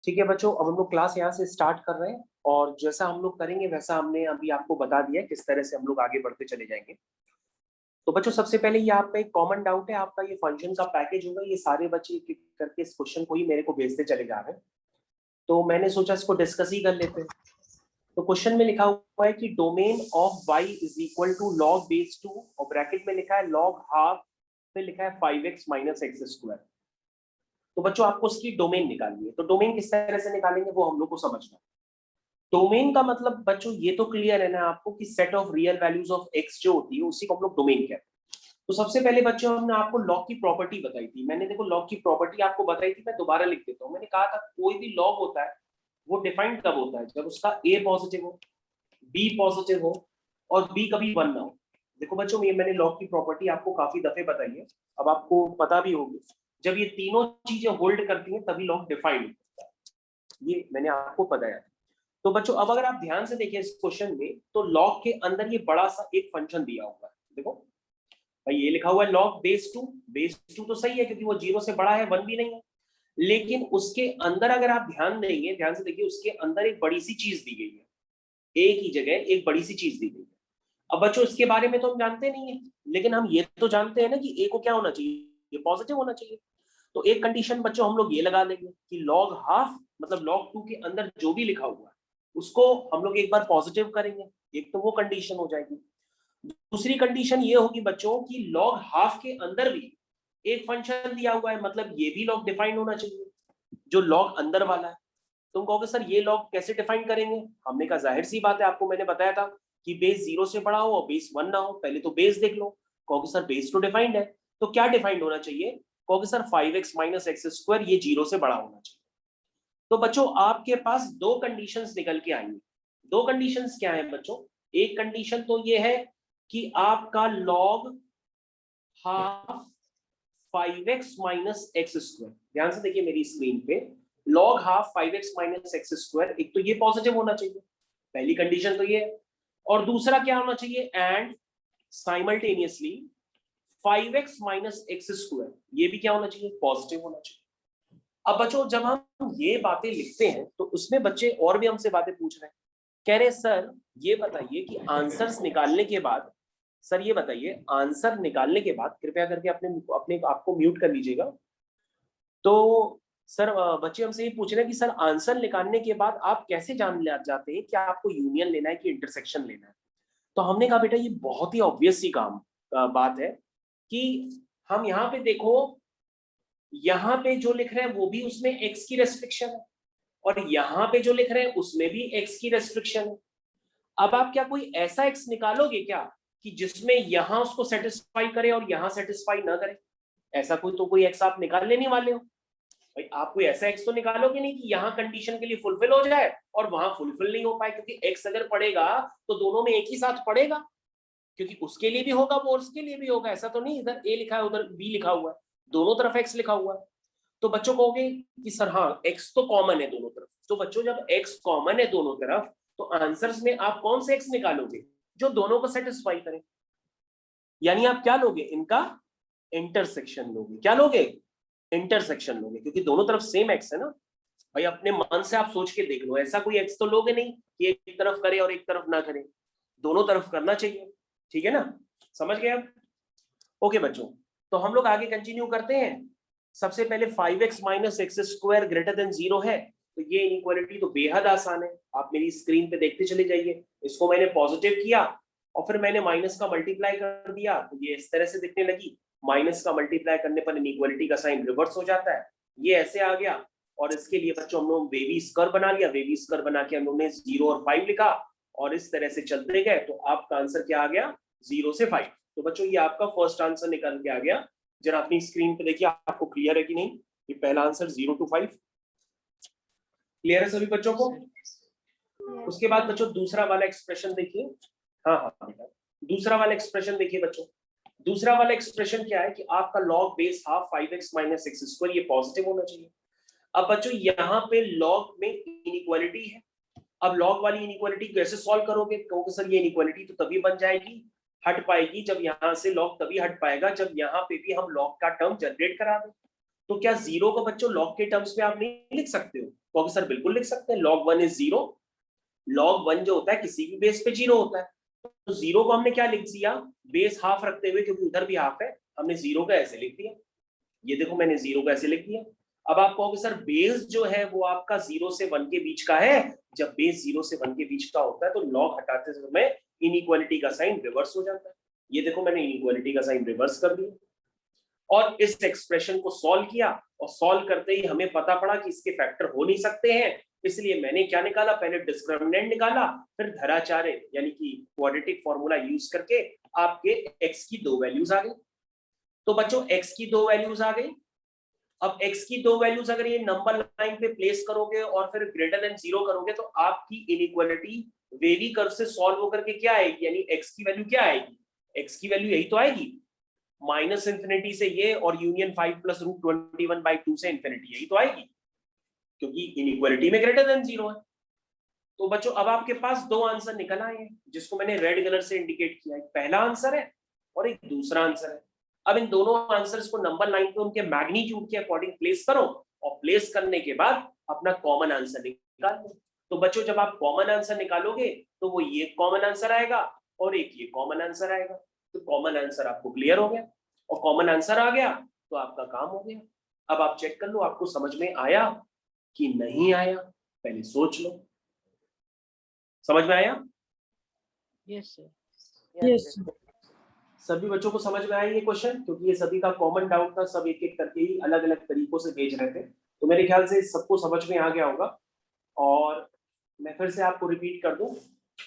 ठीक है बच्चों, अब हम लोग क्लास यहाँ से स्टार्ट कर रहे हैं और जैसा हम लोग करेंगे वैसा हमने अभी आपको बता दिया है किस तरह से हम लोग आगे बढ़ते चले जाएंगे। तो बच्चों सबसे पहले ये आपका एक कॉमन डाउट है, आपका ये फंक्शन का पैकेज होगा, ये सारे बच्चे एक एक करके इस क्वेश्चन को ही मेरे को भेजते चले जा रहे हैं, तो मैंने सोचा इसको डिस्कस ही कर लेते हैं। तो क्वेश्चन में लिखा हुआ है कि domain of y is equal to log base 2 और ब्रैकेट में लिखा है लॉग हाफ, फिर लिखा है 5x माइनस एक्स स्क्वायर। तो बच्चों आपको उसकी डोमेन निकालनी है, तो डोमेन किस तरह से निकालेंगे वो हम लोग को समझना है। डोमेन का मतलब बच्चों ये तो क्लियर है ना आपको कि set of real values of x जो होती है उसी को हम लोग डोमेन कहते हैं। तो सबसे पहले बच्चों हमने आपको लॉग की प्रॉपर्टी बताई थी, मैंने देखो लॉग की प्रॉपर्टी आपको बताई थी, मैं दोबारा लिख देता हूँ। मैंने कहा था कोई भी लॉग होता है वो डिफाइंड कब होता है, जब उसका ए पॉजिटिव हो, बी पॉजिटिव हो और बी कभी वन ना हो। देखो बच्चों ये मैंने लॉग की प्रॉपर्टी आपको काफी दफे बताई है, अब आपको पता भी होगी जब ये तीनों चीजें होल्ड करती हैं तभी लॉग डिफाइंड होता है, ये मैंने आपको बताया। तो बच्चों अब अगर आप ध्यान से देखिए इस क्वेश्चन में, तो लॉग के अंदर ये बड़ा सा एक फंक्शन दिया हुआ है। देखो भाई ये लिखा हुआ है लॉग बेस 2, बेस 2 तो सही है क्योंकि वो जीरो से बड़ा है, वन भी नहीं है। लेकिन उसके अंदर अगर आप ध्यान देंगे, ध्यान से देखिए, उसके अंदर एक बड़ी सी चीज दी गई है, एक ही जगह एक बड़ी सी चीज दी गई है। अब बच्चों इसके बारे में तो हम जानते नहीं है, लेकिन हम ये तो जानते हैं ना कि ए को क्या होना चाहिए, ये पॉजिटिव होना चाहिए। तो एक कंडीशन बच्चों हम लोग ये लगा लेंगे कि लॉग हाफ मतलब लॉग 2 के अंदर जो भी लिखा हुआ है उसको हम लोग एक बार पॉजिटिव करेंगे, एक तो वो कंडीशन हो जाएगी। दूसरी कंडीशन ये होगी बच्चों कि लॉग हाफ के अंदर भी एक फंक्शन दिया हुआ है, मतलब ये भी लॉग डिफाइंड होना चाहिए जो लॉग अंदर वाला है। तुम कहोगे सर ये लॉग कैसे डिफाइन करेंगे, हमने कहा जाहिर सी बात है, आपको मैंने बताया था कि बेस जीरो से बड़ा हो और बेस वन ना हो, पहले तो बेस देख लो। कहोगे सर बेस तो डिफाइंड है, तो क्या डिफाइंड होना चाहिए, कहोगे sir 5x minus x square ये जीरो से बड़ा होना चाहिए। तो बच्चों आपके पास दो कंडीशंस निकल के आएंगी। दो कंडीशंस क्या है बच्चों, एक कंडीशन तो ये है कि आपका log half 5x minus x square, ध्यान से देखिए मेरी स्क्रीन पे, log half 5x minus x square, एक तो ये पॉजिटिव होना चाहिए, पहली कंडीशन तो ये है। और दूसरा क्या होना चाहिए, and simultaneously 5x minus x square ये भी क्या होना चाहिए, पॉजिटिव होना चाहिए। अब बच्चों जब हम ये बातें लिखते हैं तो उसमें बच्चे और भी हमसे बातें पूछ रहे हैं, कह रहे सर ये बताइए कि आंसर्स निकालने के बाद, सर ये बताइए आंसर निकालने के बाद कृपया करके अपने अपने आपको म्यूट कर लीजिएगा। तो सर बच्चे हमसे ये पूछ रहे हैं कि सर आंसर निकालने के बाद आप कैसे जान ले जाते हैं कि आपको यूनियन लेना है कि इंटरसेक्शन लेना है। तो हमने कहा बेटा ये बहुत ही ऑब्वियस सी बात है कि हम यहाँ पे देखो, यहाँ पे जो लिख रहे हैं वो भी उसमें एक्स की रेस्ट्रिक्शन है और यहाँ पे जो लिख रहे हैं उसमें भी एक्स की रेस्ट्रिक्शन है। अब आप क्या कोई ऐसा एक्स निकालोगे क्या कि जिसमें यहां उसको सेटिस्फाई करे और यहां सेटिस्फाई ना करे, ऐसा कोई एक्स आप निकालने नहीं वाले हो। भाई आप कोई ऐसा एक्स तो निकालोगे नहीं कि यहाँ कंडीशन के लिए फुलफिल हो जाए और वहां फुलफिल नहीं हो पाए, क्योंकि एक्स अगर पड़ेगा तो दोनों में एक ही साथ पड़ेगा, क्योंकि उसके लिए भी होगा वो उसके लिए भी होगा, ऐसा तो नहीं इधर ए लिखा है उधर बी लिखा हुआ है, दोनों तरफ एक्स लिखा हुआ है। तो बच्चों कहोगे कि सर हाँ एक्स तो कॉमन है दोनों तरफ, तो बच्चों जब एक्स कॉमन है दोनों तरफ तो आंसर्स में आप कौन से एक्स निकालोगे जो दोनों को सेटिस्फाई करे, यानी आप क्या लोगे, इनका इंटरसेक्शन लोगे। क्या लोगे, इंटरसेक्शन लोगे, क्योंकि दोनों तरफ सेम एक्स है ना। भाई अपने मन से आप सोच के देख लो, ऐसा कोई एक्स तो लोगे नहीं कि एक तरफ करे और एक तरफ ना करे, दोनों तरफ करना चाहिए, ठीक है ना, समझ गए आप। ओके बच्चों, तो हम लोग आगे कंटिन्यू करते हैं। सबसे पहले 5x minus x square greater than zero है, तो ये इनइक्वालिटी तो बेहद आसान है, आप मेरी स्क्रीन पे देखते चले जाइए। इसको मैंने पॉजिटिव किया और फिर मैंने माइनस का मल्टीप्लाई कर दिया, तो ये इस तरह से दिखने लगी। माइनस का मल्टीप्लाई करने पर इनइक्वालिटी का साइन रिवर्स हो जाता है, ये ऐसे आ गया। और इसके लिए बच्चों हम लोग वेवी स्क्वायर बना लिया, वेवी स्क्वायर बना के हम लोग ने 0 और 5 लिखा और इस तरह से चलते गए, तो आपका आंसर क्या आ गया, 0 से 5। तो बच्चों ये आपका फर्स्ट आंसर निकल के आ गया। जरा अपनी स्क्रीन पे देखिए आपको क्लियर है कि नहीं, ये पहला आंसर 0 to 5 क्लियर है सभी बच्चों को। उसके बाद बच्चों दूसरा वाला एक्सप्रेशन देखिए, हाँ हाँ बेटा दूसरा वाला एक्सप्रेशन देखिए बच्चों। दूसरा वाला एक्सप्रेशन क्या है कि आपका log base half 5x minus x square ये पॉजिटिव होना चाहिए। अब बच्चों यहाँ पे लॉग में इनइक्वालिटी है, अब लॉग वाली इनइक्वालिटी कैसे सॉल्व करोगे, कहोगे सर ये इनइक्वालिटी तो तभी बन जाएगी, हट पाएगी, जब यहां से लॉग तभी हट पाएगा जब यहाँ पे भी हम लॉग का टर्म जनरेट करा दें। तो क्या जीरो को बच्चों लॉग के टर्म्स में आप नहीं लिख सकते हो? तो सर बिल्कुल लिख सकते हैं, log 1 इज 0। log 1 जो होता है किसी भी बेस पे 0 होता है, तो 0 को हमने क्या लिख दिया, बेस हाफ रखते हुए, क्योंकि उधर भी हाफ है, हमने 0 का ऐसे लिख दिया। ये देखो मैंने 0 का ऐसे लिख दिया। अब आप कहोगे सर बेस जो है वो आपका 0 से 1 के बीच का है। जब बेस 0 से 1 के बीच का होता है तो लॉग हटाते समय इनइक्वालिटी का साइन रिवर्स हो जाता है। ये देखो मैंने इनइक्वालिटी का साइन रिवर्स कर दिया और इस एक्सप्रेशन को सॉल्व किया, और सॉल्व करते ही हमें पता पड़ा कि इसके फैक्टर हो नहीं सकते हैं, इसलिए मैंने क्या निकाला, पहले डिस्क्रिमिनेंट निकाला, फिर धराचार्य यानी कि क्वाड्रेटिक फॉर्मूला यूज करके आपके x की दो वैल्यूज आ गई। तो बच्चों x की दो वैल्यूज आ गई। अब x की दो वैल्यूज अगर ये नंबर लाइन पे प्लेस करोगे और फिर ग्रेटर देन 0 करोगे तो आपकी इनइक्वालिटी वेरी कर्व से सॉल्व होकर के क्या आएगी, यानी x की वैल्यू क्या आएगी, x की वैल्यू यही तो आएगी, माइनस इंफिनिटी से ये और यूनियन 5 प्लस रूट 21/2 से इंफिनिटी, यही तो आएगी, क्योंकि इनइक्वालिटी में ग्रेटर देन 0 है। तो बच्चों अब आपके पास दो आंसर निकल आए हैं, जिसको मैंने रेड कलर से इंडिकेट किया है, पहला आंसर है और एक दूसरा आंसर है। अब इन दोनों आंसर्स को नंबर लाइन पे उनके मैग्नीट्यूड के अकॉर्डिंग प्लेस करो, और प्लेस करने के बाद अपना कॉमन आंसर निकाल लो। तो बच्चों जब आप कॉमन आंसर निकालोगे तो वो ये कॉमन आंसर आएगा और एक ये कॉमन आंसर आएगा। तो कॉमन आंसर आपको क्लियर हो गया, और कॉमन आंसर आ गया तो आपका काम हो गया। अब आप चेक कर लो आपको समझ में आया कि नहीं आया, पहले सोच लो। समझ में आया? Yes sir. यस सभी बच्चों को समझ में आया ये क्वेश्चन? क्योंकि ये सभी का कॉमन डाउट था, सब एक एक करके ही अलग अलग तरीकों से भेज रहे थे, तो मेरे ख्याल से सबको समझ में आ गया होगा। और मैं फिर से आपको रिपीट कर दूं,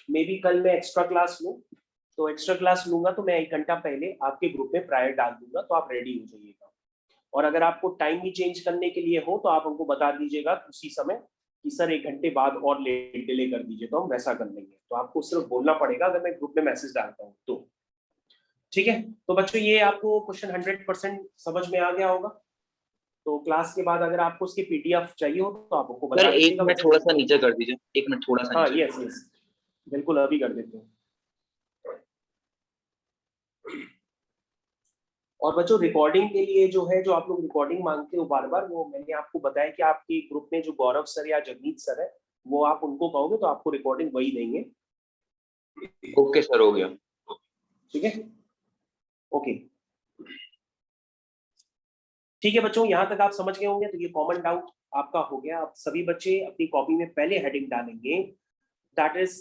मे बी कल मैं एक्स्ट्रा क्लास लूं, तो एक्स्ट्रा क्लास लूंगा तो मैं 1 घंटा पहले आपके ग्रुप में प्रायर डाल दूंगा, तो आप रेडी हो जाइएगा। और अगर आपको टाइम भी चेंज करने के लिए हो तो आप हमको बता दीजिएगा उसी समय कि सर 1 घंटे बाद और लेट डिले कर दीजिए, तो हम वैसा कर लेंगे। तो आपको सिर्फ बोलना पड़ेगा अगर मैं ग्रुप में मैसेज डालता हूँ तो। ठीक है, तो बच्चों ये आपको क्वेश्चन 100% समझ में आ गया होगा। तो क्लास के बाद अगर आपको उसकी पीडीएफ चाहिए हो तो आप हमको बता सर एक दीजिएगा। मिनट थोड़ा सा नीचे कर दीजिए, एक मिनट थोड़ा सा हाँ नीचे। यस यस बिल्कुल अभी कर देते हैं। और बच्चों रिकॉर्डिंग के लिए जो है, जो आप लोग रिकॉर्डिंग मांगते हो बार बार, वो मैंने आपको बताया कि आपके ग्रुप में जो गौरव सर या जगनीत सर है, वो आप उनको कहोगे तो आपको रिकॉर्डिंग वही देंगे। ओके सर, हो गया। ठीक है, ओके ठीक है बच्चों, यहाँ तक आप समझ गए होंगे। तो ये कॉमन डाउट आपका हो गया। आप सभी बच्चे अपनी कॉपी में पहले हेडिंग डालेंगे, दैट इज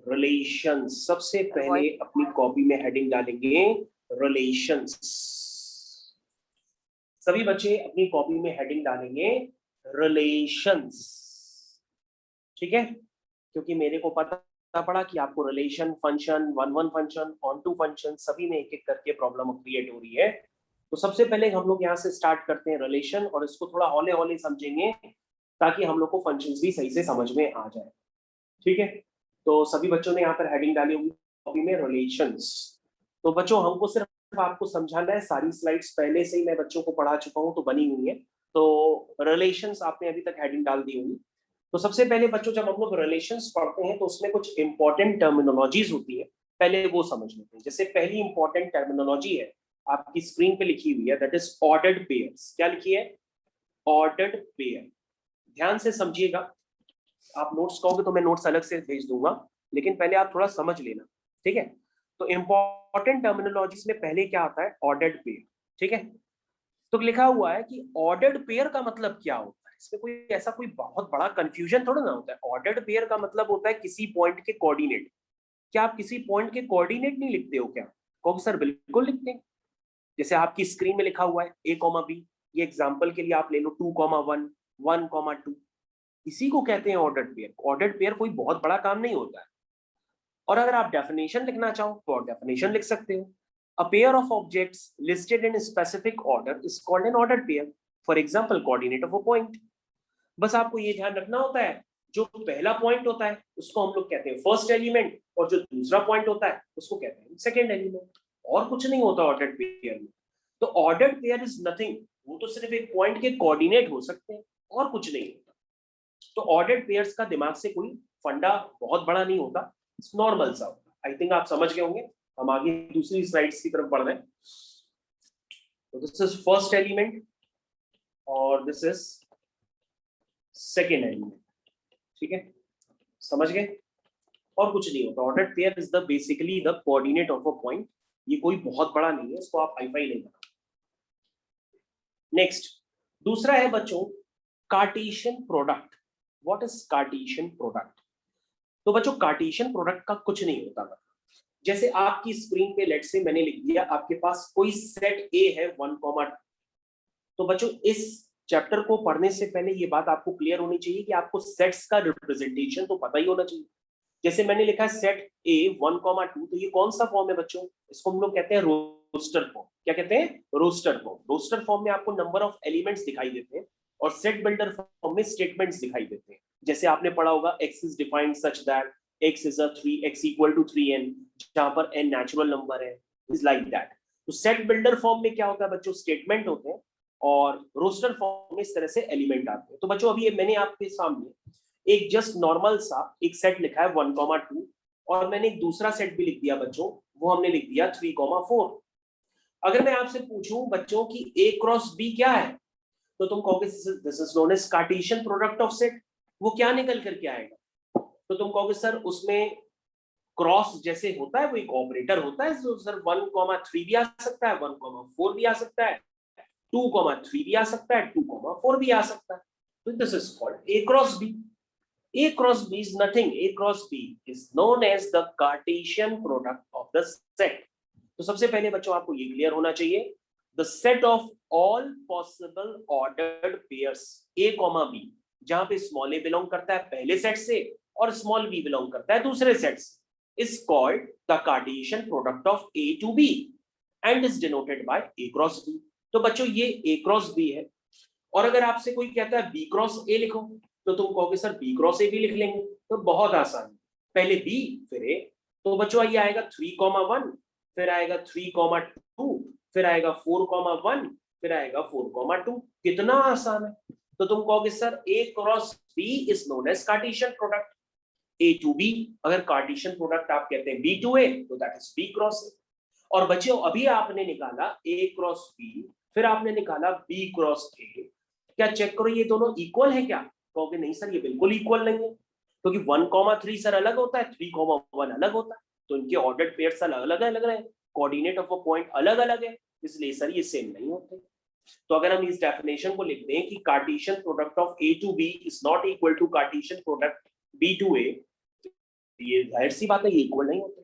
रिलेशंस। सबसे पहले अपनी कॉपी में हेडिंग डालेंगे रिलेशंस। सभी बच्चे अपनी कॉपी में हेडिंग डालेंगे रिलेशंस। ठीक है, क्योंकि मेरे को पता पड़ा कि आपको relation function, one one function, onto function, सभी में एक एक करके प्रॉब्लम क्रिएट हो रही है। तो सबसे पहले हम लोग यहाँ से स्टार्ट करते हैं रिलेशन, और इसको थोड़ा हौले हौले समझेंगे ताकि हम लोग को फंक्शंस भी सही से समझ में आ जाए। ठीक है, तो सभी बच्चों ने यहाँ पर हेडिंग डाली होगी कॉपी में रिलेशंस। तो बच्चों हमको सिर्फ आपको समझाना है, सारी स्लाइड्स पहले से ही मैं बच्चों को पढ़ा चुका हूँ तो बनी हुई है। तो रिलेशंस आपने अभी तक हेडिंग डाल दी होगी। तो सबसे पहले बच्चों जब हम लोग रिलेशंस पढ़ते हैं तो उसमें कुछ इंपॉर्टेंट टर्मिनोलॉजीज होती है, पहले वो समझ लेते हैं। जैसे पहली इंपॉर्टेंट टर्मिनोलॉजी है, आपकी स्क्रीन पे लिखी हुई है, दैट इज ऑर्डर्ड पेयर्स। क्या लिखी है? Ordered pair. ध्यान से समझिएगा, आप नोट्स कहोगे तो मैं नोट्स अलग से भेज दूंगा, लेकिन पहले आप थोड़ा समझ लेना। ठीक है, तो इंपॉर्टेंट टर्मिनोलॉजीज में पहले क्या आता है? Ordered pair. ठीक है, तो लिखा हुआ है कि ऑर्डर्ड पेयर का मतलब क्या होता है। इसमें कोई ऐसा कोई बहुत बड़ा कंफ्यूजन थोड़ा ना होता है। ऑर्डर्ड पेयर का मतलब होता है किसी पॉइंट के कोऑर्डिनेट। क्या आप किसी पॉइंट के कोऑर्डिनेट नहीं लिखते हो क्या? कहो सर बिल्कुल लिखते हैं। जैसे आपकी स्क्रीन में लिखा हुआ है a, b, ये एग्जांपल के लिए आप ले लो 2, 1, 1, 2, इसी को कहते हैं ऑर्डर्ड पेयर। ऑर्डर्ड पेयर कोई बहुत बड़ा काम नहीं होता है। और अगर आप डेफिनेशन लिखना चाहो तो आप डेफिनेशन लिख सकते हो। A pair of objects listed in a specific order is called an ordered pair. For example, coordinate of a point. बस आपको ये ध्यान रखना होता है, जो पहला पॉइंट होता है उसको हम लोग कहते हैं फर्स्ट एलिमेंट, और जो दूसरा पॉइंट होता है उसको कहते हैं सेकंड एलिमेंट। और कुछ नहीं होता ऑर्डर्ड पेयर में। तो ऑर्डर्ड पेयर इज नथिंग, वो तो सिर्फ एक पॉइंट के कोऑर्डिनेट हो सकते हैं और कुछ नहीं होता। तो ऑर्डर्ड पेयर्स का दिमाग से कोई फंडा बहुत बड़ा नहीं होता, नॉर्मल सा होता। आई थिंक आप समझ गए होंगे। हम आगे दूसरी स्लाइड्स की तरफ बढ़ रहे हैं। तो दिस इज फर्स्ट एलिमेंट, और दिस इज सेकेंड एलिमेंट। ठीक है, समझ गए? और कुछ नहीं होता। Ordered pair is the basically the coordinate of a point. ये कोई बहुत बड़ा नहीं है, इसको आप हाईफाई नहीं करना। नेक्स्ट, दूसरा है बच्चों Cartesian product. What is Cartesian product? तो बच्चों कार्टेशियन प्रोडक्ट का कुछ नहीं होता। जैसे आपकी स्क्रीन पे लेट्स से मैंने लिख दिया आपके पास कोई सेट ए है 1, तो बच्चों इस चैप्टर को पढ़ने से पहले ये बात आपको क्लियर होनी चाहिए कि आपको सेट्स का रिप्रेजेंटेशन तो पता ही होना चाहिए। जैसे मैंने लिखा है सेट ए 1,2, तो ये कौन सा फॉर्म है बच्चों? इसको हम लोग कहते हैं रोस्टर फॉर्म। क्या कहते हैं? Roster form. रोस्टर फॉर्म में आपको नंबर ऑफ एलिमेंट्स दिखाई देते हैं और सेट बिल्डर फॉर्म में स्टेटमेंट्स दिखाई देते हैं। जैसे आपने पढ़ा होगा x is defined such that x is a 3, x equal to 3n, जहां पर n नेचुरल नंबर है, इज लाइक दैट। तो सेट बिल्डर फॉर्म में क्या होता है बच्चों? स्टेटमेंट होते हैं, और रोस्टर फॉर्म में इस तरह से एलिमेंट आते हैं। तो बच्चों अभी मैंने आपके सामने एक जस्ट नॉर्मल सा एक सेट लिखा है 1,2, और मैंने एक दूसरा सेट भी लिख दिया बच्चों, वो हमने लिख दिया 3,4। अगर मैं आपसे पूछूं बच्चों कि a क्रॉस b क्या है, तो तुम कहोगे this is known as Cartesian product of set. वो क्या निकल करके आएगा? तो तुम कहोगे सर उसमें क्रॉस जैसे होता है वो एक ऑपरेटर होता है, तो सर 1,3 भी आ सकता है, 1,4 भी आ सकता है, 2,3 भी आ सकता है, 2,4 भी आ सकता है। तो this is called a cross b। A cross B is nothing. A cross B is known as the Cartesian product of the set. तो सबसे पहले बच्चों आपको ये क्लियर होना चाहिए, the set of all possible ordered pairs A, B, जहां पे small a बिलोंग करता है पहले सेट से और small b बिलोंग करता है दूसरे सेट से, is called the Cartesian product of A to B and is denoted by A cross B। तो बच्चों ये A cross B है, और अगर आपसे कोई कहता है B cross A लिखो, तो तुम कहोगे सर B क्रॉस ए भी लिख लेंगे। तो बहुत आसान, पहले B फिर A। तो बच्चों ये आएगा 3,1, फिर आएगा 3,2, फिर आएगा 4,1, फिर आएगा 4,2। कितना आसान है। तो तुम कहोगे sir A cross B is known as Cartesian product. A to B, अगर कार्टेशियन प्रोडक्ट आप कहते हैं B to A, तो that is B cross A। और बच्चों अभी आपने निकाला A क्रॉस B, फिर आपने निकाला B क्रॉस A। क्या चेक करो ये दोनों इक्वल है क्या? कहोगे नहीं सर ये बिल्कुल इक्वल नहीं है, क्योंकि 1,3 सर अलग होता है, 3,1 अलग होता है, तो इनके ऑर्डर्ड पेयर्स अलग अलग है, कोऑर्डिनेट ऑफ अ पॉइंट अलग अलग है, इसलिए सर ये सेम नहीं होते। तो अगर हम इस डेफिनेशन को लिखते हैं कि Cartesian product of A to B is not equal to Cartesian product B to A, ये जाहिर सी बात है ये इक्वल नहीं होते।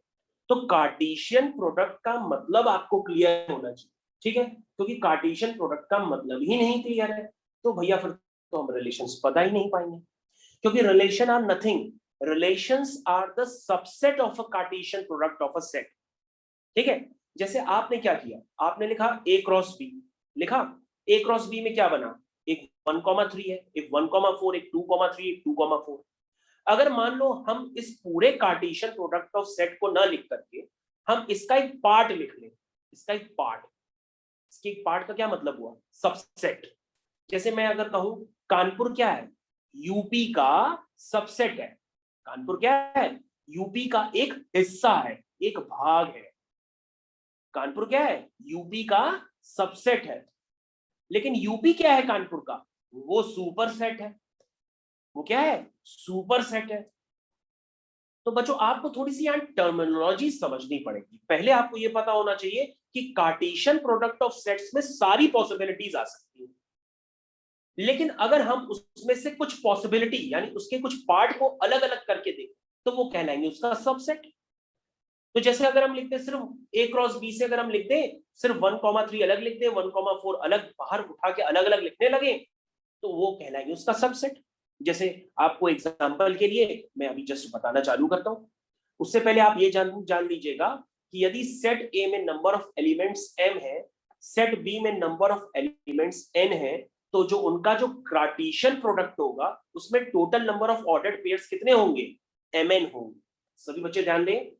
तो कार्टेशियन प्रोडक्ट का मतलब आपको क्लियर होना चाहिए, ठीक है? क्योंकि कार्टेशियन प्रोडक्ट का मतलब ही नहीं क्लियर है तो भैया फिर तो हम रिलेशंस पता ही नहीं पाएंगे, क्योंकि relation are nothing, relations are the subset of a Cartesian product of a set. ठीक है, जैसे आपने क्या किया, आपने लिखा A क्रॉस B, लिखा A क्रॉस B में क्या बना, एक 1,3 है, एक 1,4, एक 2,3, एक 2,4। अगर मान लो हम इस पूरे कार्टेशियन प्रोडक्ट ऑफ सेट को ना लिख करके हम इसका एक पार्ट लिख लें, इसका एक पार्ट, इसके एक पार्ट का क्या मतलब हुआ? सबसेट। जैसे मैं अगर कहूं कानपुर क्या है, यूपी का सबसेट है। कानपुर क्या है? यूपी का एक हिस्सा है, एक भाग है। कानपुर क्या है? यूपी का सबसेट है। लेकिन यूपी क्या है कानपुर का? वो सुपर सेट है। वो क्या है? सुपर सेट है। तो बच्चों आपको थोड़ी सी यहां टर्मिनोलॉजी समझनी पड़ेगी। पहले आपको यह पता होना चाहिए कि कार्टेशियन प्रोडक्ट ऑफ सेट्स में सारी पॉसिबिलिटीज आ सकती है, लेकिन अगर हम उसमें से कुछ पॉसिबिलिटी यानी उसके कुछ पार्ट को अलग अलग करके देखें तो वो कहलाएंगे उसका सबसेट। तो जैसे अगर हम लिखते हैं सिर्फ A क्रॉस B से, अगर हम लिखते हैं सिर्फ 1,3 अलग लिखते हैं, 1,4 अलग बाहर उठा के अलग अलग लिखने लगे, तो वो कहलाएंगे उसका सबसेट। जैसे आपको एग्जांपल के लिए मैं अभी जस्ट बताना चालू करता हूं, उससे पहले आप ये जान लीजिएगा कि यदि सेट A में नंबर ऑफ एलिमेंट्स m है, सेट B में नंबर ऑफ एलिमेंट्स n है, तो जो उनका जो कार्टेशियन प्रोडक्ट होगा उसमें total number of ordered pairs कितने होंगे? mn होंगे। सभी बच्चे ध्यान दें,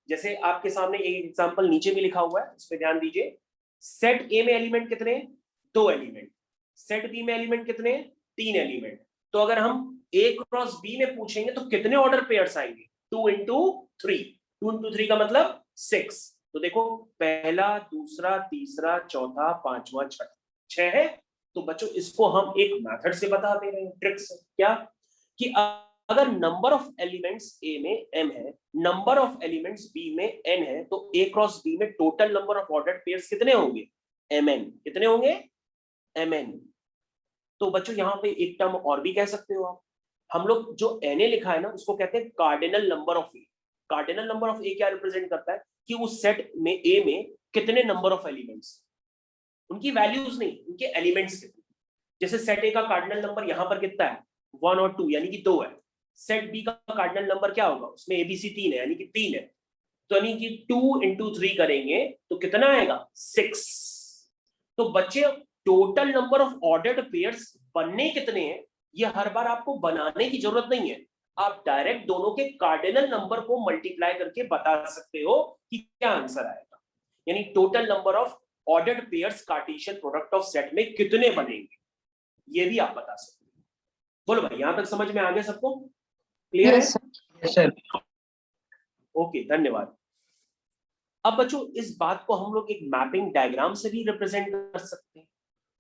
जैसे आपके सामने एक एग्जांपल नीचे भी लिखा हुआ है, इस पे ध्यान दीजिए। सेट ए में एलिमेंट कितने? 2 एलिमेंट। सेट बी में एलिमेंट कितने? 3 एलिमेंट। तो अगर हम A क्रॉस B में पूछेंगे तो कितने ऑर्डर पेयर्स आएंगे? 2 into 3। 2 into 3 का मतलब 6। तो देखो पहला, दूसरा, तीसरा, चौथा, पांचवा, छठा, 6 है। तो बच्चों इसको हम एक मेथड से बता दे रहे हैं, ट्रिक से। क्या कि अगर नंबर ऑफ एलिमेंट्स ए में m है, नंबर ऑफ एलिमेंट्स b में n है, तो a क्रॉस b में total number of ordered pairs कितने होंगे? mn। कितने होंगे? mn। तो बच्चों यहाँ पे एक टर्म और भी कह सकते हो आप, हम लोग जो na लिखा है ना उसको कहते हैं cardinal number of a। Cardinal number of a क्या रिप्रेजेंट करता है कि उस सेट में a में कितने नंबर ऑफ एलिमेंट्स, उनकी वैल्यूज नहीं, उनके एलिमेंट्स कितने। जैसे सेट ए का कार्डिनल नंबर यहाँ पर कितना है? 1 और 2 यानी कि 2 है। सेट बी का कार्डिनल नंबर क्या होगा? उसमें एबीसी 3 है यानी कि 3 है। तो यानी कि 2 इंटू 3 करेंगे तो कितना आएगा? 6। तो बच्चे total number of ordered pairs बनने कितने हैं ये हर बार आपको बनाने की जरूरत नहीं है, आप डायरेक्ट दोनों के कार्डिनल नंबर को मल्टीप्लाई करके बता सकते हो कि क्या आंसर आएगा। यानी total number of ordered pairs Cartesian product of set में कितने बनेंगे ये भी आप बता सकते हो। बोलो भाई, यहां तक समझ में आ गया सबको? क्लियर है? Yes sir. ओके, धन्यवाद। अब बच्चों इस बात को हम लोग एक मैपिंग डायग्राम से भी रिप्रेजेंट कर सकते हैं।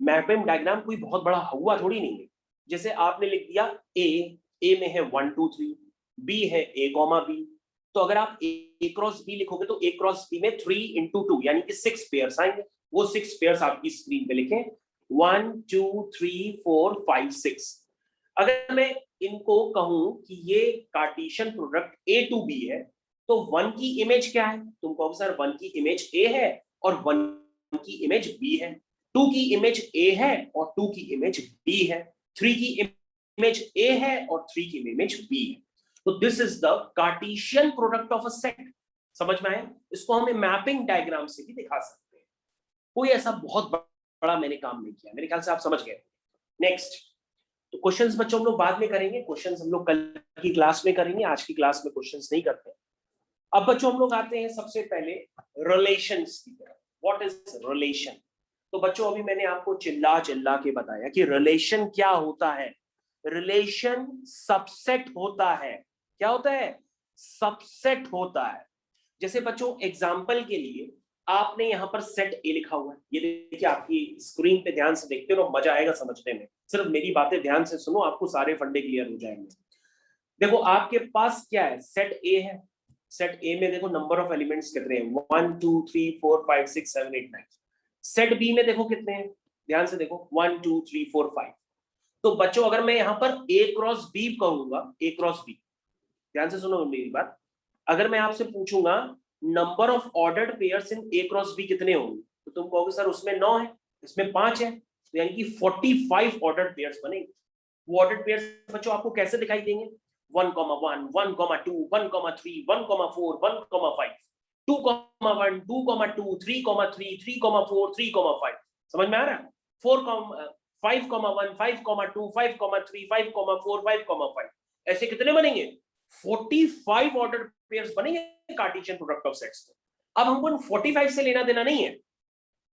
मैपिंग डायग्राम कोई बहुत बड़ा हुआ थोड़ी नहीं है। जैसे आपने लिख दिया ए में है 1 2 3, बी है a कॉमा बी, तो अगर आप a क्रॉस बी लिखोगे तो a क्रॉस बी में 3 इंटू 2 यानी कि 6 पेयर्स आएंगे। वो 6 पेयर्स आपकी स्क्रीन पे लिखें, 1 2 3 4 5 6। अगर मैं इनको कहूं कि ये Cartesian product a to b है, तो 1 की इमेज क्या है? तुम कहोगे सर 1 की इमेज a है और 1 की इमेज b है, 2 की इमेज a है और 2 की इमेज b है, 3 की इमेज a है और 3 की इमेज b है। तो this is the Cartesian product of a set. समझ में आया? इसको हमें मैपिंग डायग्राम से भी दिखा सकते हैं। कोई ऐसा बहुत बड़ा मैंने काम नहीं किया, मेरे ख्याल से आप समझ गए। नेक्स्ट, तो क्वेश्चंस बच्चों हम लोग बाद में करेंगे, क्वेश्चंस हम लोग कल की क्लास में करेंगे, आज की क्लास में क्वेश्चंस नहीं करते। अब बच्चों हम लोग आते हैं सबसे पहले रिलेशंस की तरफ। What is relation? तो बच्चों अभी मैंने आपको चिल्ला चिल्ला के बताया कि रिलेशन क्या होता है। रिलेशन सबसेट होता है। क्या होता है? सबसेट होता है। जैसे बच्चों एग्जाम्पल के लिए आपने यहाँ पर सेट ए लिखा हुआ है, ये देखिए आपकी स्क्रीन पे ध्यान से देखते हो, मजा आएगा समझने में। सिर्फ मेरी बातें ध्यान से सुनो, आपको सारे फंडे क्लियर हो जाएंगे। देखो आपके पास क्या है? सेट ए है। सेट ए में देखो नंबर ऑफ एलिमेंट्स कितने हैं? 1 2 3 4 5 6 7 8 9। सेट बी में देखो कितने हैं? ध्यान से देखो 1 2 3 4 5। तो बच्चों अगर मैं यहाँ पर ए क्रॉस बी कहूंगा, ए क्रॉस बी, ध्यान से सुनो मेरी बात, अगर मैं आपसे पूछूंगा number of ordered pairs in A cross B कितने होंगे, तो तुम कहोगे सर उसमें 9 है, इसमें 5 है, तो यानी कि 45 ऑर्डर्ड पेयर्स बनेंगे। वो ऑर्डर्ड पेयर्स बच्चों आपको कैसे दिखाई देंगे? 1, 1, 1, 2, 1, 3, 1, 4, 1, 5, 2, 1, 2, 2, 3, 3, 3, 4, 3, 5। समझ में आ रहा है? 4, 5, 1, 5, 2, 5, 3, 5, 4, 5, 5। ऐसे कितने बनेंगे? 45 ऑर्डर्ड पेयर्स बनेंगे कार्टेशियन प्रोडक्ट ऑफ सेट्स। अब हमको 45 से लेना देना नहीं है,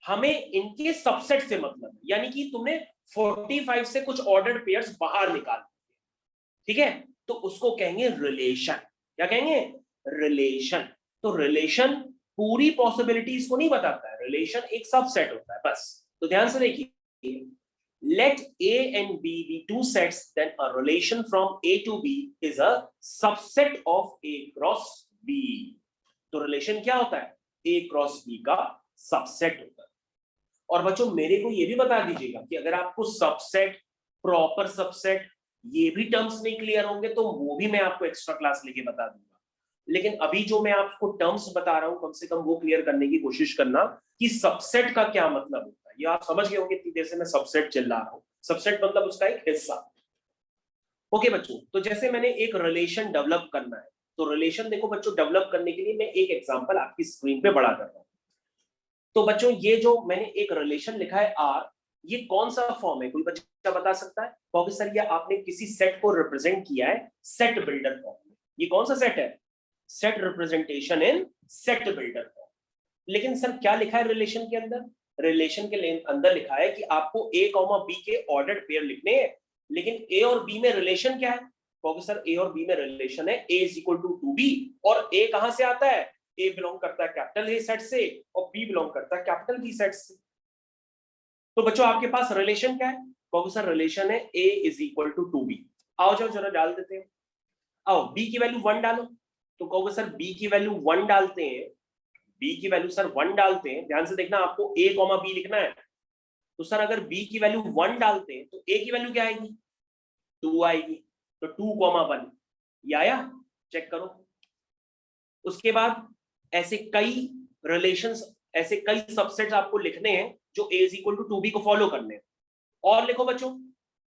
हमें इनके सबसेट से मतलब है। यानी कि तुमने 45 से कुछ ऑर्डर्ड पेयर्स बाहर निकाल दिए, ठीक है, तो उसको कहेंगे रिलेशन। क्या कहेंगे? रिलेशन। तो रिलेशन पूरी पॉसिबिलिटीज को नहीं बताता है, रिलेशन एक सबसेट होता है बस। तो ध्यान से देखिए, let A and B be two sets, then a relation from A to B is a subset of A cross B। तो रिलेशन क्या होता है? A cross B का सबसेट होता है। और बच्चों मेरे को ये भी बता दीजिएगा कि अगर आपको सबसेट, प्रॉपर सबसेट, ये भी टर्म्स नहीं क्लियर होंगे तो वो भी मैं आपको एक्स्ट्रा क्लास लेके बता दूंगा। लेकिन अभी जो मैं आपको टर्म्स बता रहा हूं कम से कम वो क्लियर करने की कोशिश करना कि सबसेट का क्या मतलब होता है। ये आप समझ गए होंगे इतनी देर से मैं सबसेट चिल्ला रहा हूं। सबसेट मतलब उसका एक हिस्सा। ओके बच्चों, तो जैसे मैंने एक रिलेशन डेवलप करना है, तो रिलेशन देखो बच्चों डेवलप करने के लिए मैं एक एग्जांपल आपकी स्क्रीन पे बड़ा कर रहा हूं। तो बच्चों ये जो मैंने एक रिलेशन लिखा है आर, ये कौन सा फॉर्म है? कोई बच्चा बता सकता है? क्योंकि सर ये आपने किसी सेट को रिप्रेजेंट किया है सेट बिल्डर फॉर्म में। ये कौन सा सेट है? Set representation in set builder form. लेकिन सर क्या लिखा है रिलेशन के अंदर? रिलेशन के अंदर लिखा है कि आपको ए कॉमा बी के ऑर्डर्ड पेयर लिखने हैं, लेकिन ए और बी में रिलेशन क्या है? क्योंकि सर ए और बी में रिलेशन है ए इज इक्वल टू बी, और ए कहां से आता है? ए बिलोंग करता है कैपिटल ए सेट से और बी बिलोंग करता है कैपिटल बी सेट से। तो बच्चों आपके पास रिलेशन क्या है? कहोगे सर रिलेशन है a is equal to 2b। आओ जाओ जरा डाल देते हैं। आओ b की वैल्यू 1 डालो। तो कहोगे सर b की वैल्यू 1 डालते हैं, b की वैल्यू सर 1 डालते हैं, ध्यान से देखना आपको a b लिखना है। तो सर अगर b की वैल्यू 1 डालते हैं तो a की वैल्यू क्या आएगी? 2 आएगी। तो 2, 1 ये आया, चेक करो। उसके बाद ऐसे कई रिलेशंस, ऐसे कई सबसेट्स आपको लिखने हैं जो a is equal to 2b को फॉलो करने हैं। और लिखो बच्चों,